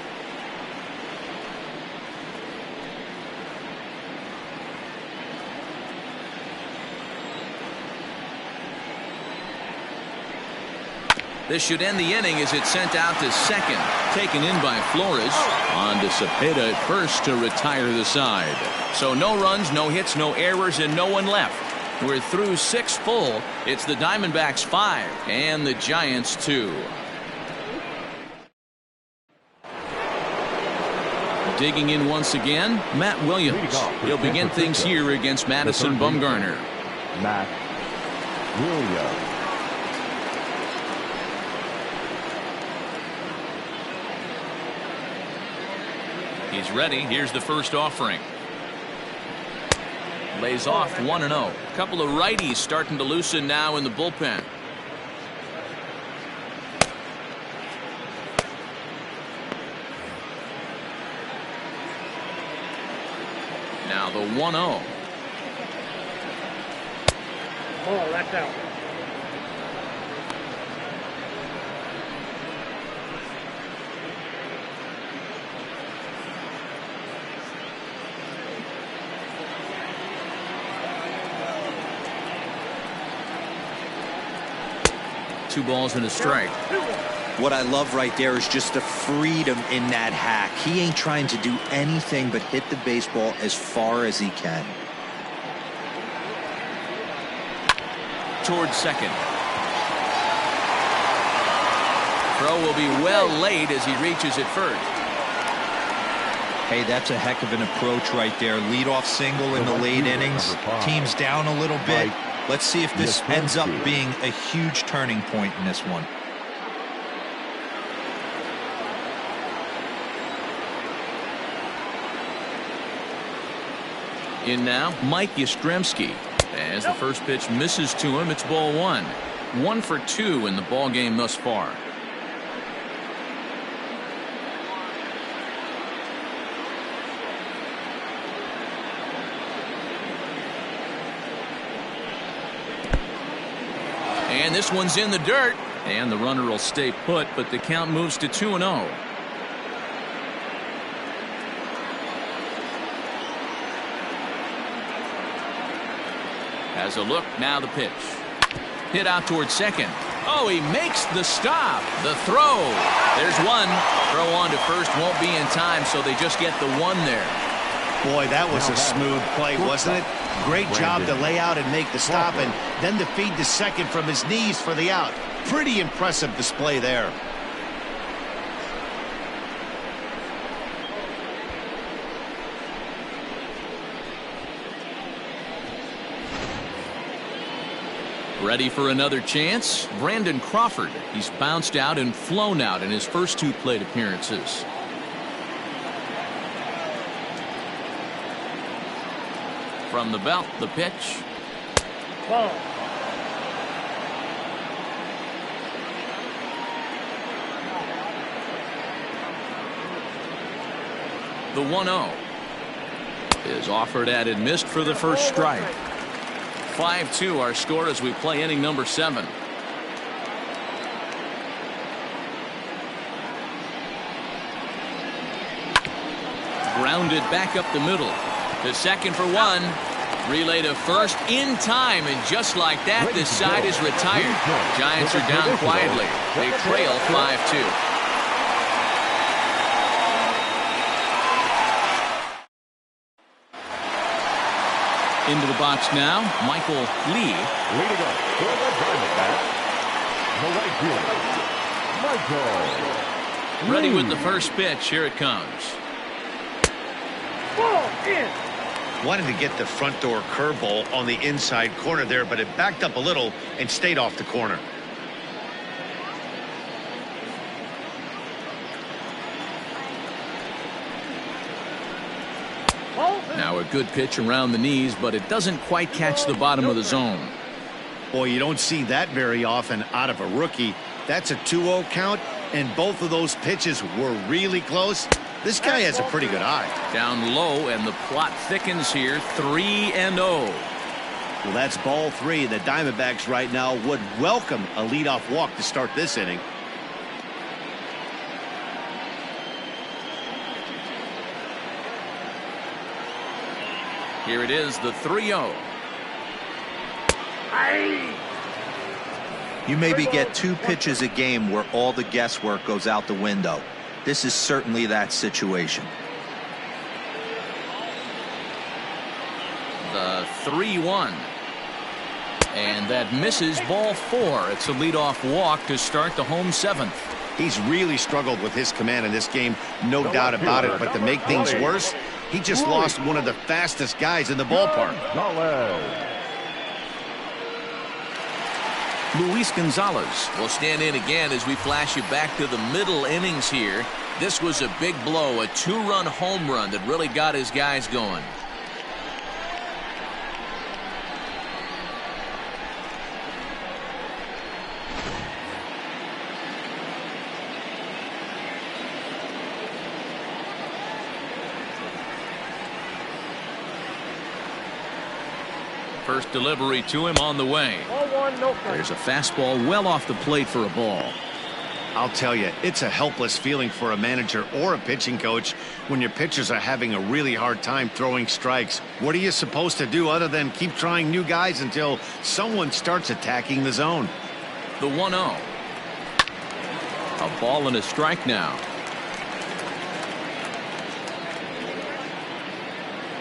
[SPEAKER 1] This should end the inning as it's sent out to second. Taken in by Flores. On to Cepeda at first to retire the side. So no runs, no hits, no errors, and no one left. We're through 6 full. It's the Diamondbacks 5 and the Giants 2. Digging in once again, Matt Williams. He'll begin things here against Madison Bumgarner.
[SPEAKER 3] Matt Williams.
[SPEAKER 1] He's ready. Here's the first offering. Lays off 1-0. A couple of righties starting to loosen now in the bullpen. Now the 1-0.
[SPEAKER 5] Oh, that's out.
[SPEAKER 1] Two balls and a strike.
[SPEAKER 4] What I love right there is just the freedom in that hack. He ain't trying to do anything but hit the baseball as far as he can.
[SPEAKER 1] Towards second. Throw will be well laid as he reaches it first.
[SPEAKER 4] Hey, that's a heck of an approach right there. Leadoff single in the late innings. Team's down a little bit. Let's see if this ends up being a huge turning point in this one.
[SPEAKER 1] In now, Mike Yastrzemski. As the first pitch misses to him, it's ball one. 1 for 2 in the ball game thus far. And this one's in the dirt. And the runner will stay put, but the count moves to 2-0. Has a look, now the pitch. Hit out towards second. Oh, he makes the stop. The throw. There's one. Throw on to first won't be in time, so they just get the one there.
[SPEAKER 2] Boy, that was a smooth play, wasn't it? Great job to lay out and make the stop, and then to feed to second from his knees for the out. Pretty impressive display there.
[SPEAKER 1] Ready for another chance? Brandon Crawford. He's bounced out and flown out in his first 2 plate appearances. From the belt, the pitch.
[SPEAKER 5] Ball.
[SPEAKER 1] The 1-0 is offered at and missed for the first strike. 5-2 our score as we play inning number 7. Grounded back up the middle. To second for 1. Relay to first in time, and just like that, this side is retired. Giants are down quietly. They trail 5-2. Into the box now, Michael Lee.
[SPEAKER 3] Leading up for the Diamondbacks, the right fielder, Michael
[SPEAKER 1] Ready
[SPEAKER 3] Lee.
[SPEAKER 1] with the first pitch. Here it comes.
[SPEAKER 5] Ball in.
[SPEAKER 2] Wanted to get the front door curveball on the inside corner there, but it backed up a little and stayed off the corner.
[SPEAKER 1] Now a good pitch around the knees, but it doesn't quite catch the bottom of the zone.
[SPEAKER 2] Boy, you don't see that very often out of a rookie. That's a 2-0 count, and both of those pitches were really close. This guy has a pretty good eye.
[SPEAKER 1] Down low, and the plot thickens here. 3-0.
[SPEAKER 2] Well, that's ball 3. The Diamondbacks right now would welcome a leadoff walk to start this inning.
[SPEAKER 1] Here it is, the 3-0.
[SPEAKER 4] You maybe get 2 pitches a game where all the guesswork goes out the window. This is certainly that situation.
[SPEAKER 1] The 3-1. And that misses ball 4. It's a leadoff walk to start the home 7th.
[SPEAKER 2] He's really struggled with his command in this game, no doubt about it. But to make things worse, he just lost one of the fastest guys in the ballpark.
[SPEAKER 1] Luis Gonzalez will stand in again as we flash you back to the middle innings here. This was a big blow, a 2-run home run that really got his guys going. First delivery to him on the way.
[SPEAKER 5] Ball 1, no count.
[SPEAKER 1] There's a fastball well off the plate for a ball.
[SPEAKER 2] I'll tell you, it's a helpless feeling for a manager or a pitching coach when your pitchers are having a really hard time throwing strikes. What are you supposed to do other than keep trying new guys until someone starts attacking the zone?
[SPEAKER 1] The 1-0. A ball and a strike now.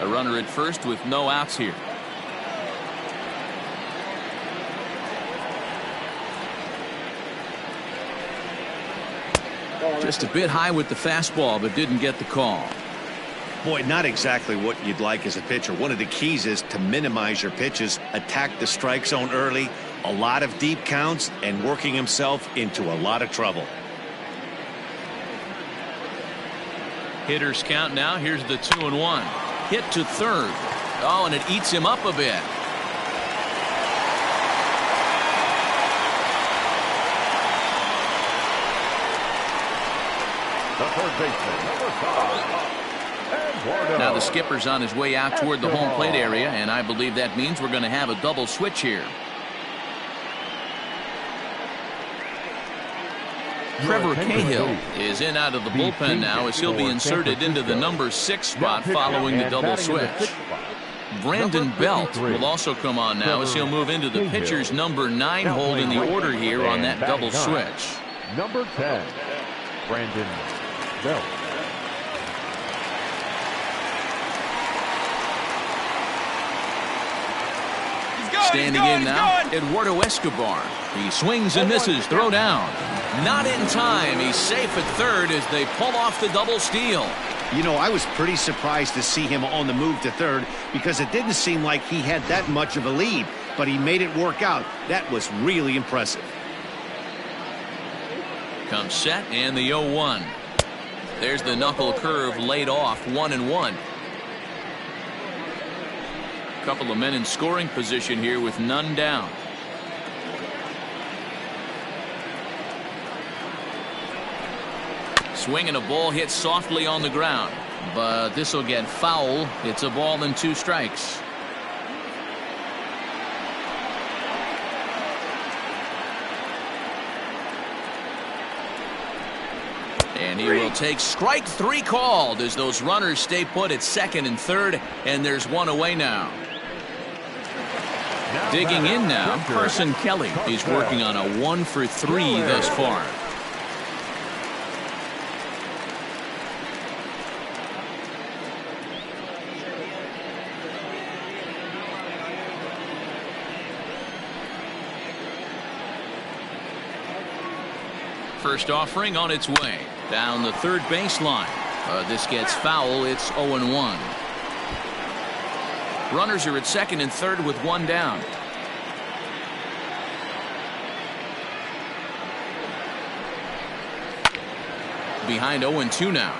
[SPEAKER 1] A runner at first with no outs here. Just a bit high with the fastball, but didn't get the call.
[SPEAKER 2] Boy, not exactly what you'd like as a pitcher. One of the keys is to minimize your pitches, attack the strike zone early, a lot of deep counts, and working himself into a lot of trouble.
[SPEAKER 1] Hitters count now. Here's the 2-1. Hit to third. Oh, and it eats him up a bit.
[SPEAKER 3] The third baseman, number 5.
[SPEAKER 1] Now the skipper's on his way out toward the home plate area, and I believe that means we're going to have a double switch here. Trevor Cahill is in out of the bullpen now as he'll be inserted into the number 6 spot following the double switch. Brandon Belt will also come on now as he'll move into the pitcher's number 9 hold in the order here on that double switch.
[SPEAKER 3] Number 10, Brandon Belt.
[SPEAKER 1] Standing in now, Eduardo Escobar. He swings and misses, throw down. Not in time. He's safe at third as they pull off the double steal.
[SPEAKER 2] You know, I was pretty surprised to see him on the move to third because it didn't seem like he had that much of a lead, but he made it work out. That was really impressive.
[SPEAKER 1] Comes set and the 0-1. There's the knuckle curve laid off, 1-1. Couple of men in scoring position here with none down. Swing and a ball hit softly on the ground, but this will get foul. It's a ball and 2 strikes. And he will take strike 3 called as those runners stay put at second and third, and there's one away now. Digging in now, Carson Kelly. He's working on a 1-for-3 thus far. First offering on its way down the third baseline. This gets foul. It's 0-1. Runners are at second and third with 1 down. Behind 0-2 now.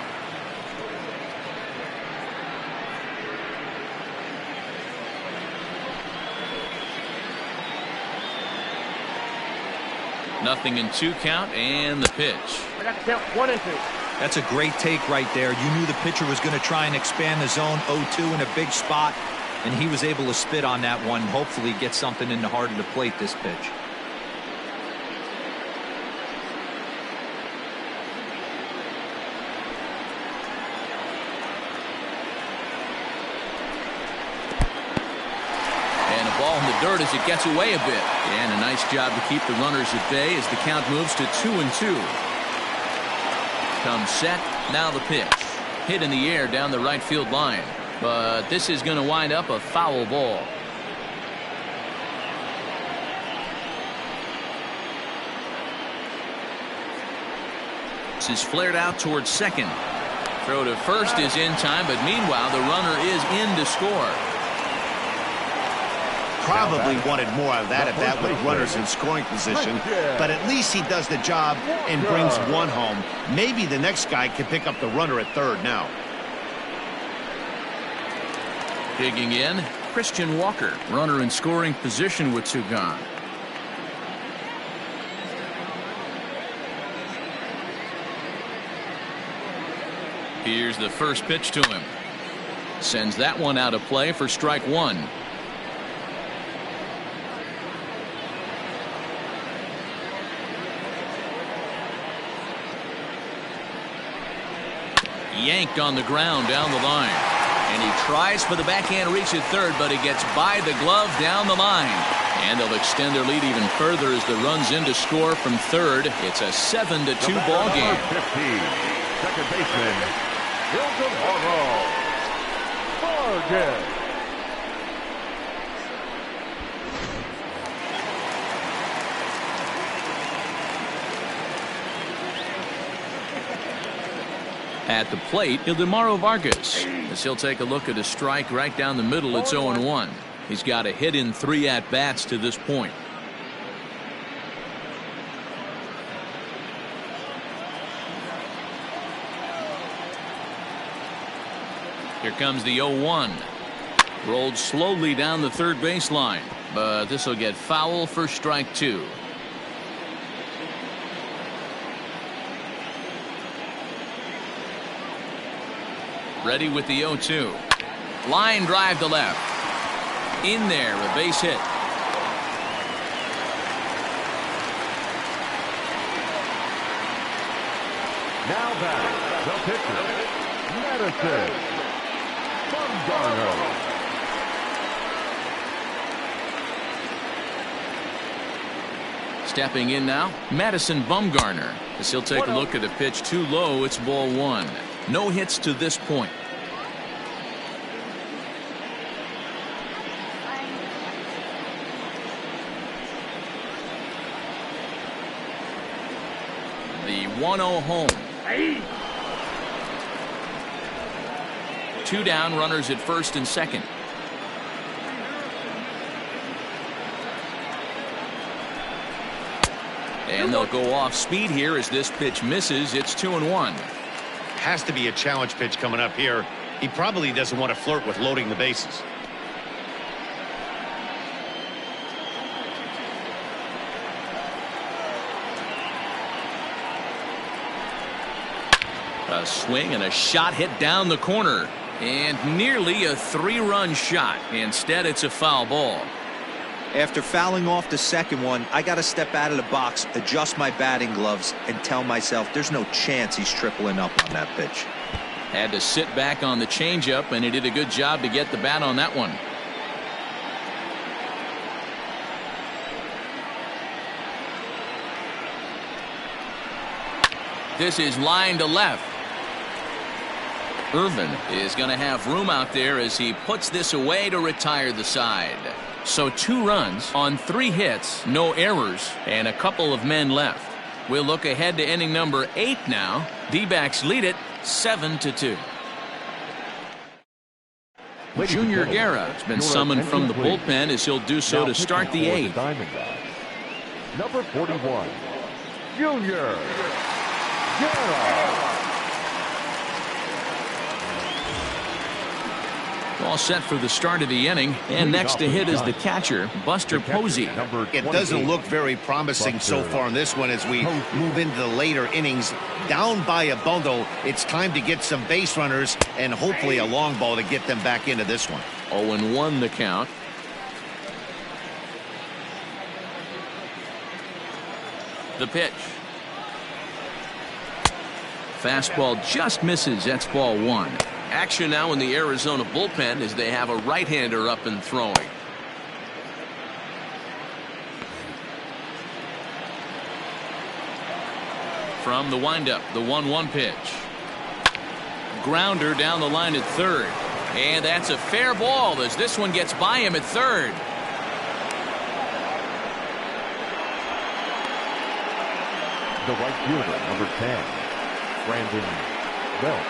[SPEAKER 1] Nothing in 2 count and the pitch.
[SPEAKER 5] I got to count 1 and 2.
[SPEAKER 4] That's a great take right there. You knew the pitcher was going to try and expand the zone. 0-2 in a big spot, and he was able to spit on that one. Hopefully get something in the heart of the plate this pitch.
[SPEAKER 1] And a ball in the dirt as it gets away a bit. And a nice job to keep the runners at bay as the count moves to 2-2. Comes set. Now the pitch. Hit in the air down the right field line. But this is going to wind up a foul ball. This is flared out towards second. Throw to first is in time, but meanwhile the runner is in to score.
[SPEAKER 2] Probably wanted more of that at bat with runners in scoring position, but at least he does the job and brings 1 home. Maybe the next guy can pick up the runner at third now.
[SPEAKER 1] Digging in, Christian Walker, runner in scoring position with 2 gone. Here's the first pitch to him. Sends that one out of play for strike 1. Yanked on the ground down the line. And he tries for the backhand reach at third, but he gets by the glove down the line. And they'll extend their lead even further as the runs in to score from third. It's a 7-2 ball game.
[SPEAKER 3] 15, second baseman, Hilton Vargas.
[SPEAKER 1] At the plate, Ildemaro Vargas, as he'll take a look at a strike right down the middle. It's 0-1. He's got a hit in 3 at-bats to this point. Here comes the 0-1. Rolled slowly down the third baseline, but this will get foul for strike 2. Ready with the 0-2. Line drive to left. In there, a base hit.
[SPEAKER 3] Now batting, the pitcher, Madison Bumgarner.
[SPEAKER 1] Stepping in now, Madison Bumgarner. As he'll take a look at the pitch too low, it's ball 1. No hits to this point. The 1-0 home. 2 down, runners at first and second. And they'll go off speed here as this pitch misses. It's 2-1.
[SPEAKER 2] Has to be a challenge pitch coming up here. He probably doesn't want to flirt with loading the bases.
[SPEAKER 1] A swing and a shot hit down the corner. And nearly a 3-run shot. Instead, it's a foul ball.
[SPEAKER 4] After fouling off the second one, I got to step out of the box, adjust my batting gloves, and tell myself there's no chance he's tripling up on that pitch.
[SPEAKER 1] Had to sit back on the changeup, and he did a good job to get the bat on that one. This is line to left. Irvin is going to have room out there as he puts this away to retire the side. So 2 runs on 3 hits, no errors, and a couple of men left. We'll look ahead to inning number 8 now. D-backs lead it 7-2. Junior Guerra has been summoned from the bullpen as he'll do so to start the 8th.
[SPEAKER 3] Number 41, Junior Guerra.
[SPEAKER 1] All set for the start of the inning, and next to hit is the catcher, Buster Posey.
[SPEAKER 2] It doesn't look very promising so far in this one as we move into the later innings. Down by a bundle, it's time to get some base runners and hopefully a long ball to get them back into this one.
[SPEAKER 1] 0-1 the count. The pitch. Fastball just misses. That's ball 1. Action now in the Arizona bullpen as they have a right-hander up and throwing. From the windup, the 1-1 pitch. Grounder down the line at third. And that's a fair ball as this one gets by him at third.
[SPEAKER 3] The right fielder, number 10, Brandon Belt.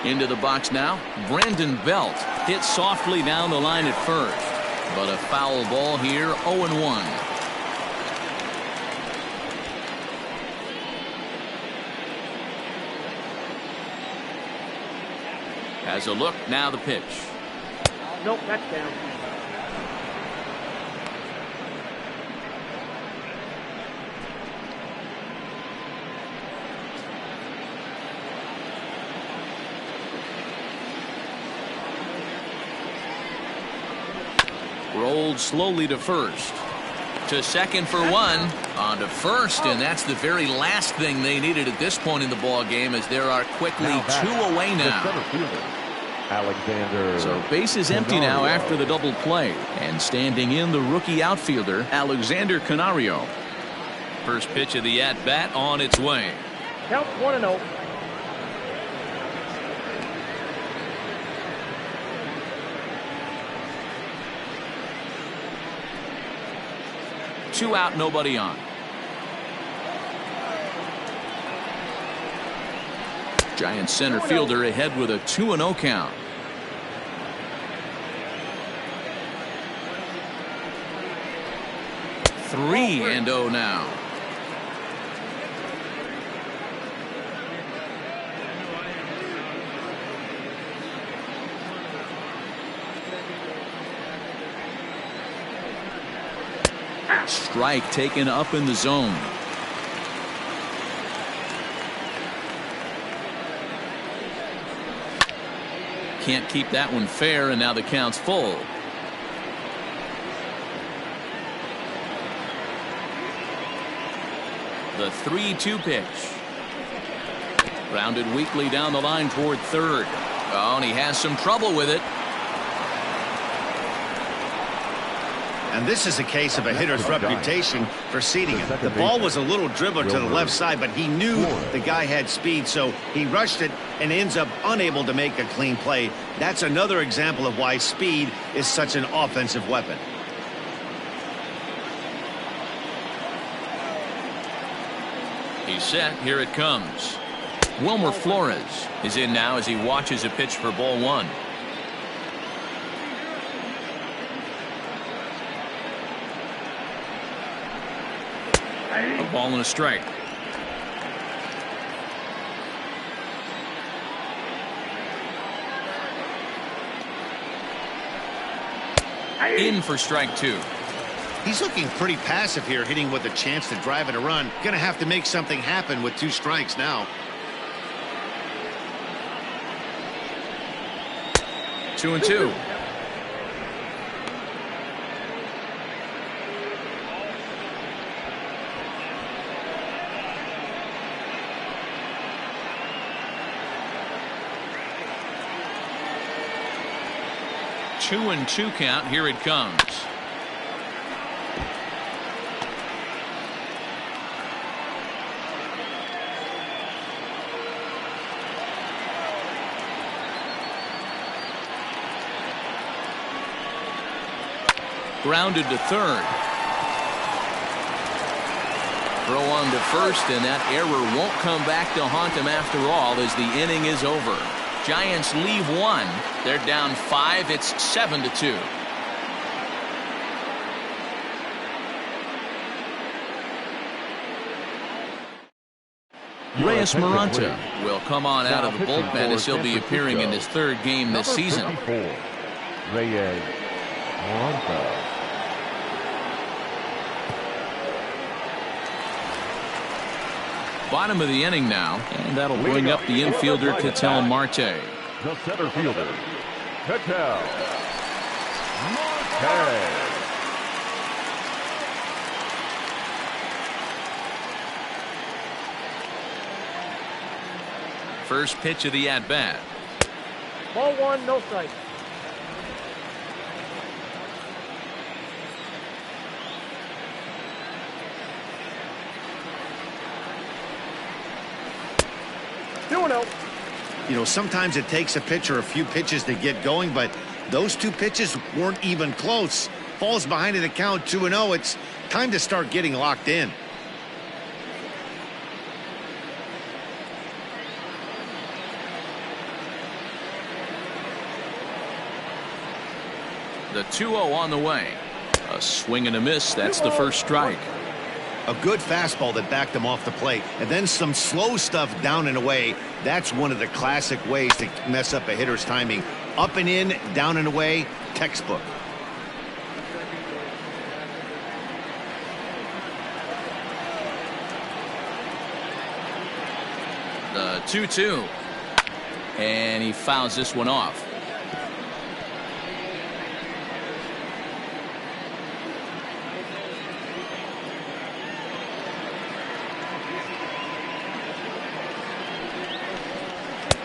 [SPEAKER 1] Into the box now, Brandon Belt hits softly down the line at first. But a foul ball here, 0-1. Has a look, now the pitch.
[SPEAKER 5] Nope, that's down.
[SPEAKER 1] Rolled slowly to first. To second for 1. On to first, and that's the very last thing they needed at this point in the ball game as there are quickly 2 away now.
[SPEAKER 3] Alexander.
[SPEAKER 1] So base is empty now after the double play. And standing in the rookie outfielder, Alexander Canario. First pitch of the at-bat on its way.
[SPEAKER 5] Count 1-0.
[SPEAKER 1] Two out, nobody on. Giants center fielder ahead with a 2-0 count. Three and 0 now. Strike taken up in the zone. Can't keep that one fair, and now the count's full. The 3-2 pitch. Grounded weakly down the line toward third. Oh, and he has some trouble with it.
[SPEAKER 2] And this is a case of a hitter's reputation for seating him. The ball was a little dribbler to the left side, but he knew the guy had speed, so he rushed it and ends up unable to make a clean play. That's another example of why speed is such an offensive weapon.
[SPEAKER 1] He's set. Here it comes. Wilmer Flores is in now as he watches a pitch for ball one. A ball and a strike. In for strike two.
[SPEAKER 2] He's looking pretty passive here, hitting with a chance to drive it a run. Gonna have to make something happen with 2 strikes now.
[SPEAKER 1] 2-2. Two and two count. Here it comes. Grounded to third. Throw on to first, and that error won't come back to haunt him after all as the inning is over. Giants leave one. They're down 5. It's 7-2. Reyes Maranta will come on out of the bullpen as he'll be appearing in his 3rd game this season.
[SPEAKER 3] Reyes Maranta.
[SPEAKER 1] Bottom of the inning now, and that'll bring up the infielder Ketel Marte.
[SPEAKER 3] The center fielder, Ketel Marte.
[SPEAKER 1] First pitch of the at-bat.
[SPEAKER 5] Ball one, no strike.
[SPEAKER 2] You know, sometimes it takes a pitcher a few pitches to get going, but those 2 pitches weren't even close. Falls behind in the count 2-0. It's time to start getting locked in.
[SPEAKER 1] The 2-0 on the way. A swing and a miss. That's the first strike.
[SPEAKER 2] A good fastball that backed him off the plate, and then some slow stuff down and away. That's one of the classic ways to mess up a hitter's timing. Up and in, down and away, textbook.
[SPEAKER 1] The 2-2. And he fouls this one off.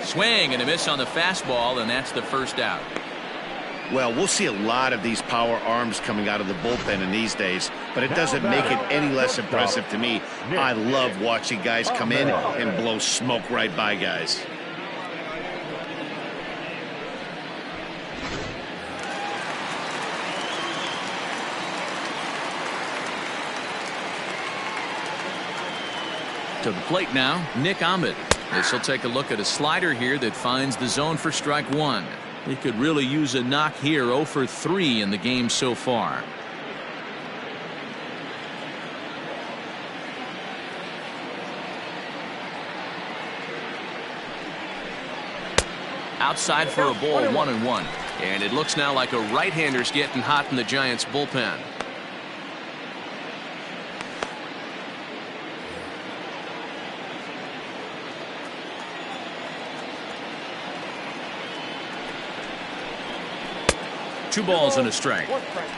[SPEAKER 1] Swing and a miss on the fastball, and that's the first out.
[SPEAKER 2] Well, we'll see a lot of these power arms coming out of the bullpen in these days, but it doesn't make it any less impressive to me. I love watching guys come in and blow smoke right by guys.
[SPEAKER 1] To the plate now, Nick Ahmed. This will take a look at a slider here that finds the zone for strike one. He could really use a knock here. 0 for 3 in the game so far. Outside for a ball, 1-1. And it looks now like a right-hander's getting hot in the Giants bullpen. 2 balls and a strike.
[SPEAKER 5] 1 strike.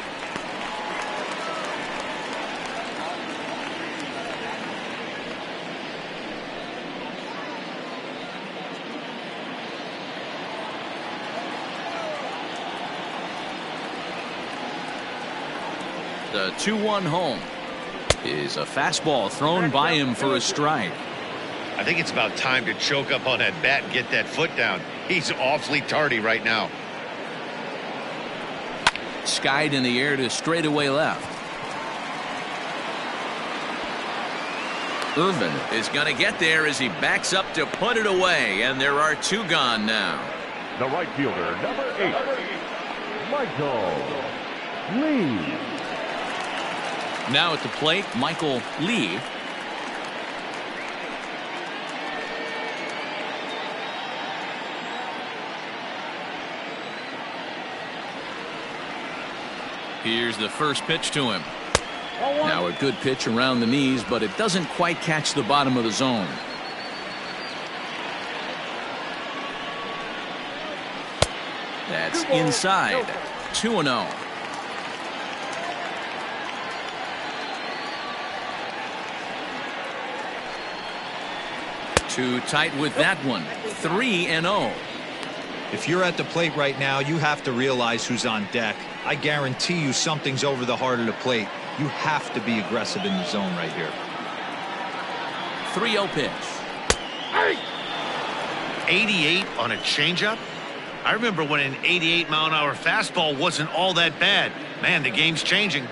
[SPEAKER 1] The 2-1 home is a fastball thrown by him for a strike.
[SPEAKER 2] I think it's about time to choke up on that bat and get that foot down. He's awfully tardy right now.
[SPEAKER 1] Skied in the air to straightaway left. Irvin is going to get there as he backs up to put it away, and there are 2 gone now.
[SPEAKER 3] The right fielder, number 8, Michael Lee.
[SPEAKER 1] Now at the plate, Michael Lee. Here's the first pitch to him. Now a good pitch around the knees, but it doesn't quite catch the bottom of the zone. That's inside. 2-0. Too tight with that one. 3-0.
[SPEAKER 4] If you're at the plate right now, you have to realize who's on deck. I guarantee you something's over the heart of the plate. You have to be aggressive in the zone right here.
[SPEAKER 1] 3-0 pitch.
[SPEAKER 2] 88 on a changeup? I remember when an 88-mile-an-hour fastball wasn't all that bad. Man, the game's changing.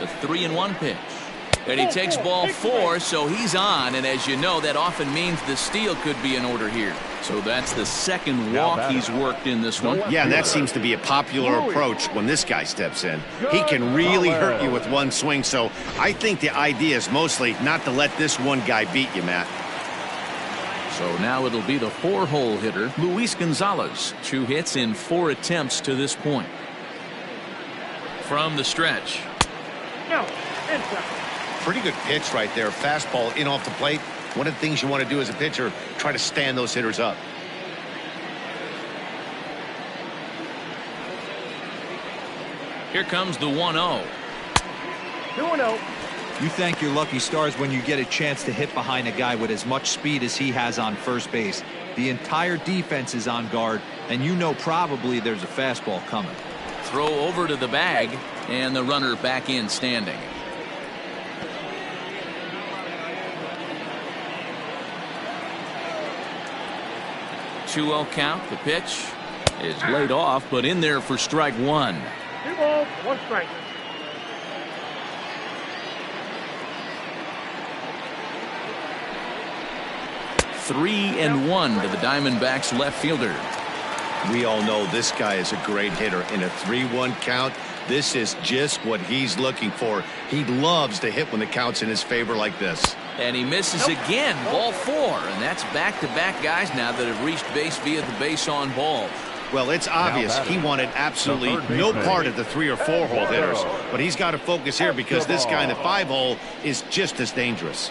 [SPEAKER 1] The 3-1 pitch. And he takes ball 4, so he's on. And as you know, that often means the steal could be in order here. So that's the second walk he's worked in this one.
[SPEAKER 2] Yeah, and that seems to be a popular approach when this guy steps in. He can really hurt you with one swing, so I think the idea is mostly not to let this one guy beat you, Matt.
[SPEAKER 1] So now it'll be the 4-hole hitter, Luis Gonzalez. 2 hits in 4 attempts to this point. From the stretch.
[SPEAKER 5] No, inside.
[SPEAKER 2] Pretty good pitch right there. Fastball in off the plate. One of the things you want to do as a pitcher, try to stand those hitters up.
[SPEAKER 1] Here comes the 1-0.
[SPEAKER 5] 2-0.
[SPEAKER 4] You thank your lucky stars when you get a chance to hit behind a guy with as much speed as he has on first base. The entire defense is on guard, and you know probably there's a fastball coming.
[SPEAKER 1] Throw over to the bag, and the runner back in standing. 2-0 count. The pitch is laid off, but in there for strike 1.
[SPEAKER 5] 2 balls, 1 strike.
[SPEAKER 1] Three and 1 to the Diamondbacks left fielder.
[SPEAKER 2] We all know this guy is a great hitter. In a 3-1 count, this is just what he's looking for. He loves to hit when the count's in his favor like this.
[SPEAKER 1] And he misses again. Ball 4. And that's back-to-back guys now that have reached base via the base on ball.
[SPEAKER 2] Well, it's obvious he wanted absolutely no part of the 3 or 4 hole hitters. But he's got to focus here because this guy in the 5 hole is just as dangerous.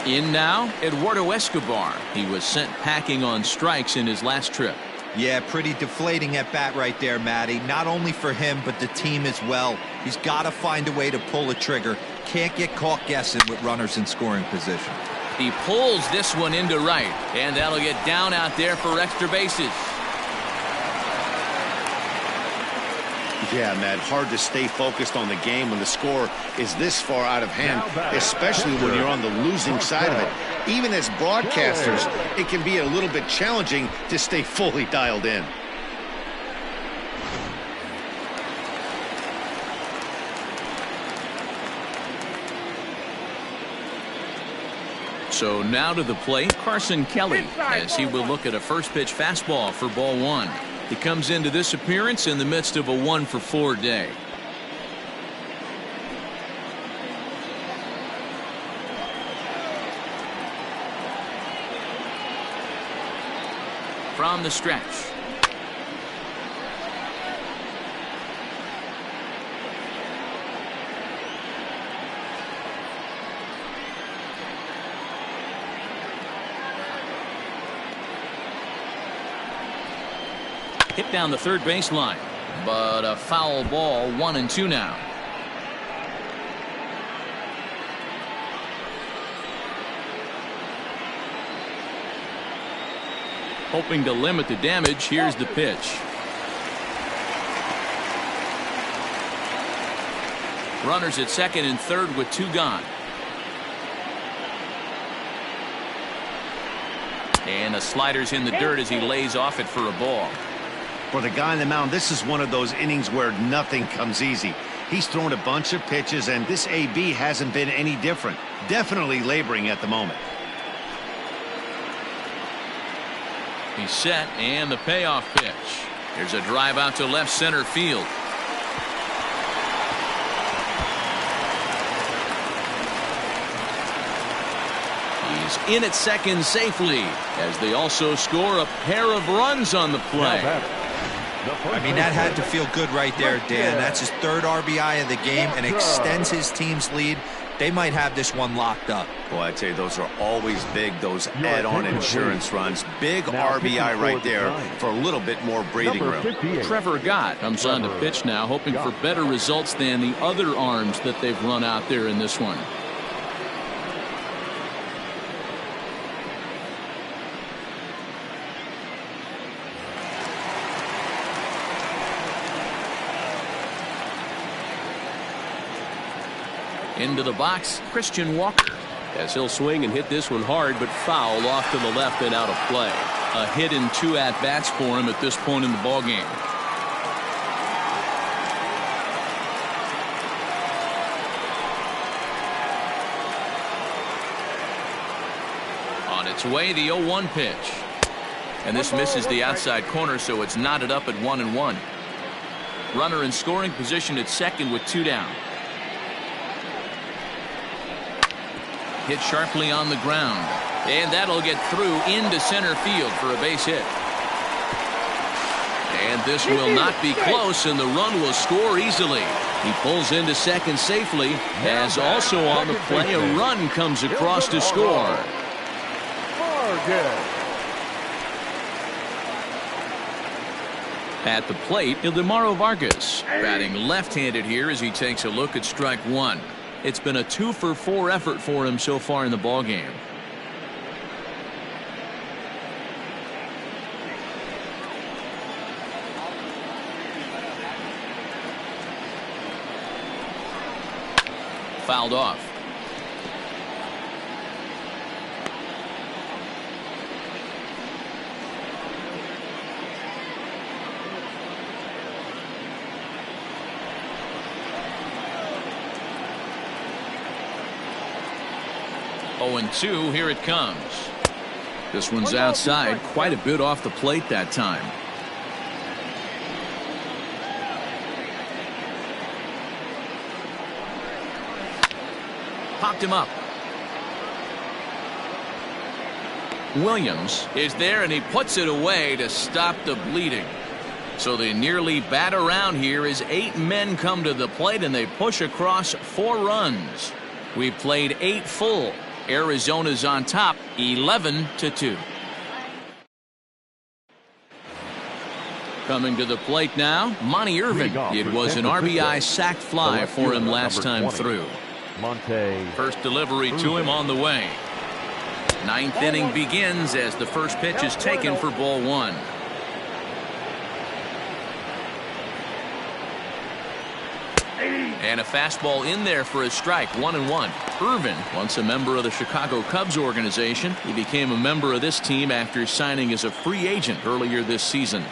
[SPEAKER 1] In now, Eduardo Escobar. He was sent packing on strikes in his last trip.
[SPEAKER 4] Yeah, pretty deflating at bat right there, Matty. Not only for him, but the team as well. He's got to find a way to pull a trigger. Can't get caught guessing with runners in scoring position.
[SPEAKER 1] He pulls this one into right, and that'll get down out there for extra bases.
[SPEAKER 2] Yeah, Matt, hard to stay focused on the game when the score is this far out of hand, especially when you're on the losing side of it. Even as broadcasters, it can be a little bit challenging to stay fully dialed in.
[SPEAKER 1] So now to the plate, Carson Kelly, as he will look at a first pitch fastball for ball 1. He comes into this appearance in the midst of a 1-for-4 day. From the stretch. Hit down the third baseline, but a foul ball. 1-2 now. Hoping to limit the damage. Here's the pitch. Runners at second and third with 2 gone. And the slider's in the dirt as he lays off it for a ball.
[SPEAKER 2] For the guy on the mound, this is one of those innings where nothing comes easy. He's thrown a bunch of pitches, and this AB hasn't been any different. Definitely laboring at the moment.
[SPEAKER 1] He's set, and the payoff pitch. There's a drive out to left center field. He's in at second safely as they also score a pair of runs on the play.
[SPEAKER 4] I mean, that had to feel good right there, Dan. That's his 3rd RBI of the game and extends his team's lead. They might have this one locked up.
[SPEAKER 2] Boy, I tell you, those are always big, those add-on insurance runs. Big RBI right there for a little bit more breathing room.
[SPEAKER 1] Trevor Gott comes on to pitch now, hoping for better results than the other arms that they've run out there in this one. Into the box, Christian Walker. As he'll swing and hit this one hard, but foul off to the left and out of play. A hit and 2 at-bats for him at this point in the ballgame. On its way, the 0-1 pitch. And this misses the outside corner, so it's knotted up at 1-1. Runner in scoring position at second with 2 down. Hit sharply on the ground, and that'll get through into center field for a base hit. And this will not be close, and the run will score easily. He pulls into second safely, as also on the play a run comes across to score. At the plate, Ildemaro Vargas, batting left-handed here as he takes a look at strike 1. It's been a 2-for-4 effort for him so far in the ballgame. Fouled off. And 2, here it comes. This one's outside, quite a bit off the plate that time. Popped him up. Williams is there, and he puts it away to stop the bleeding. So they nearly bat around here as 8 men come to the plate, and they push across 4 runs. We played 8 full. Arizona's on top, 11-2. Coming to the plate now, Monty Irvin. It was an RBI sac fly for him last time through. First delivery to him on the way. 9th inning begins as the first pitch is taken for ball 1. And a fastball in there for a strike. 1-1. Irvin, once a member of the Chicago Cubs organization, he became a member of this team after signing as a free agent earlier this season.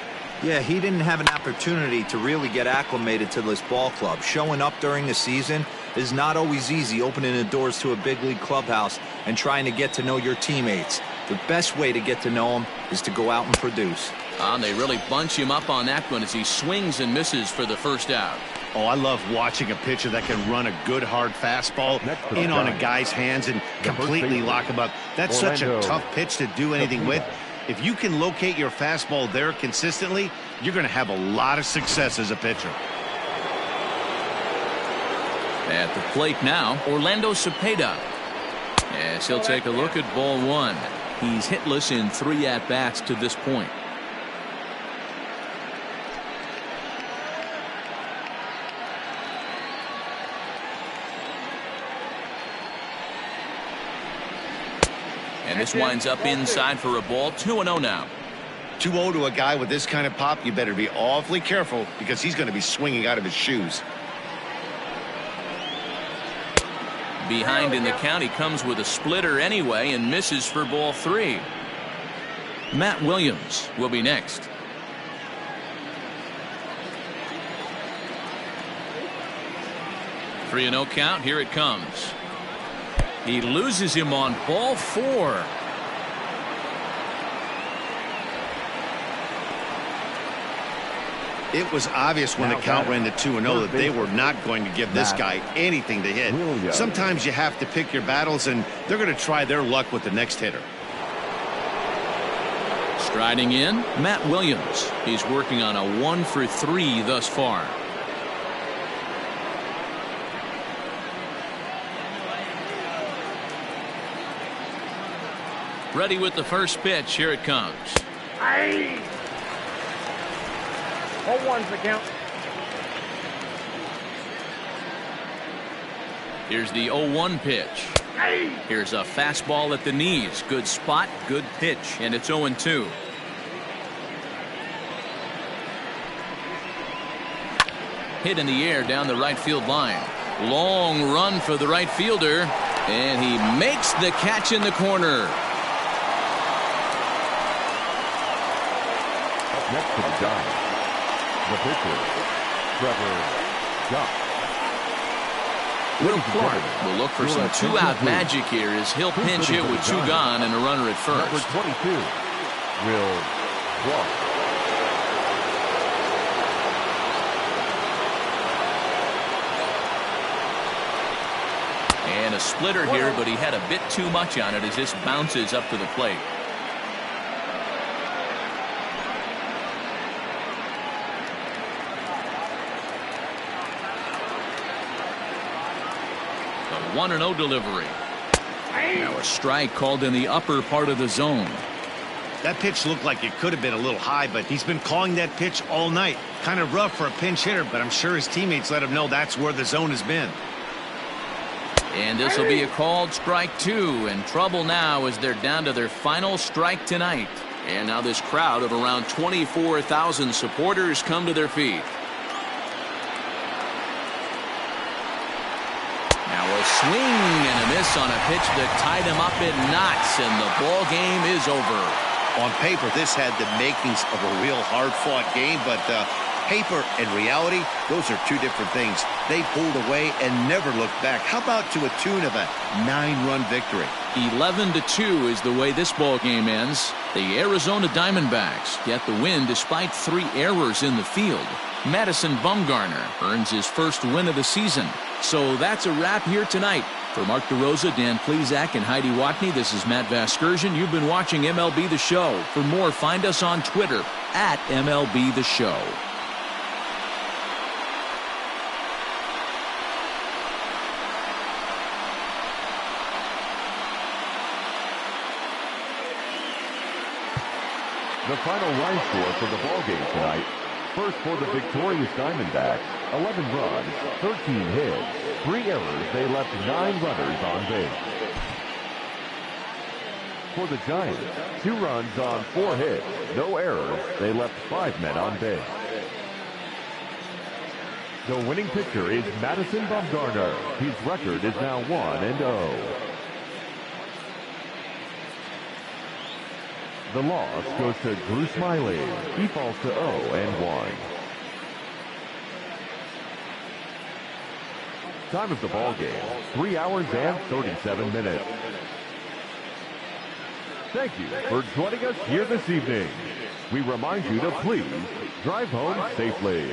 [SPEAKER 4] Yeah, he didn't have an opportunity to really get acclimated to this ball club. Showing up during the season is not always easy, opening the doors to a big league clubhouse and trying to get to know your teammates. The best way to get to know them is to go out and produce.
[SPEAKER 1] And they really bunch him up on that one as he swings and misses for the first out.
[SPEAKER 2] Oh, I love watching a pitcher that can run a good hard fastball in on a guy's hands and completely lock him up. That's such a tough pitch to do anything with. If you can locate your fastball there consistently, you're going to have a lot of success as a pitcher.
[SPEAKER 1] At the plate now, Orlando Cepeda. As he'll take a look at ball 1. He's hitless in 3 at-bats to this point. And this winds up inside for a ball. 2-0 now.
[SPEAKER 2] 2-0 to a guy with this kind of pop, you better be awfully careful because he's going to be swinging out of his shoes.
[SPEAKER 1] Behind in the count, he comes with a splitter anyway and misses for ball 3. Matt Williams will be next. Three and 0 count. Here it comes. He loses him on ball 4.
[SPEAKER 2] It was obvious when the count ran to 2-0 that they were not going to give this guy anything to hit. Sometimes you have to pick your battles, and they're going to try their luck with the next hitter.
[SPEAKER 1] Striding in, Matt Williams. He's working on a 1-for-3 thus far. Ready with the first pitch. Here it comes.
[SPEAKER 5] 0-1's the count.
[SPEAKER 1] Here's the 0-1 pitch. Here's a fastball at the knees. Good spot, good pitch, and it's 0-2. Hit in the air down the right field line. Long run for the right fielder, and he makes the catch in the corner.
[SPEAKER 3] Up next to the Giants, the pitcher, Trevor Duff.
[SPEAKER 1] Will Clark will look for some two-out magic here as he'll pinch hit with 2 gone and a runner at first.
[SPEAKER 3] Number 22, Will Clark.
[SPEAKER 1] And a splitter here, but he had a bit too much on it as this bounces up to the plate. The 1-0 delivery. Now a strike called in the upper part of the zone.
[SPEAKER 2] That pitch looked like it could have been a little high, but he's been calling that pitch all night. Kind of rough for a pinch hitter, but I'm sure his teammates let him know that's where the zone has been.
[SPEAKER 1] And this will be a called strike 2, and trouble now as they're down to their final strike tonight. And now this crowd of around 24,000 supporters come to their feet. Now a swing and a miss on a pitch that tied him up in knots, and the ball game is over.
[SPEAKER 2] On paper, this had the makings of a real hard-fought game, but paper and reality, those are two different things. They pulled away and never looked back. How about to a tune of a 9-run victory?
[SPEAKER 1] 11-2 is the way this ball game ends. The Arizona Diamondbacks get the win despite 3 errors in the field. Madison Bumgarner earns his first win of the season. So that's a wrap here tonight. For Mark DeRosa, Dan Plezak, and Heidi Watney, this is Matt Vasgersian. You've been watching MLB The Show. For more, find us on Twitter at MLB The Show.
[SPEAKER 3] The final line score for the ballgame tonight. First for the victorious Diamondbacks, 11 runs, 13 hits, 3 errors. They left 9 runners on base. For the Giants, 2 runs on 4 hits, no errors. They left 5 men on base. The winning pitcher is Madison Bumgarner. His record is now 1-0. The loss goes to Drew Smiley. He falls to 0-1. Time of the ball game, 3 hours and 37 minutes. Thank you for joining us here this evening. We remind you to please drive home safely.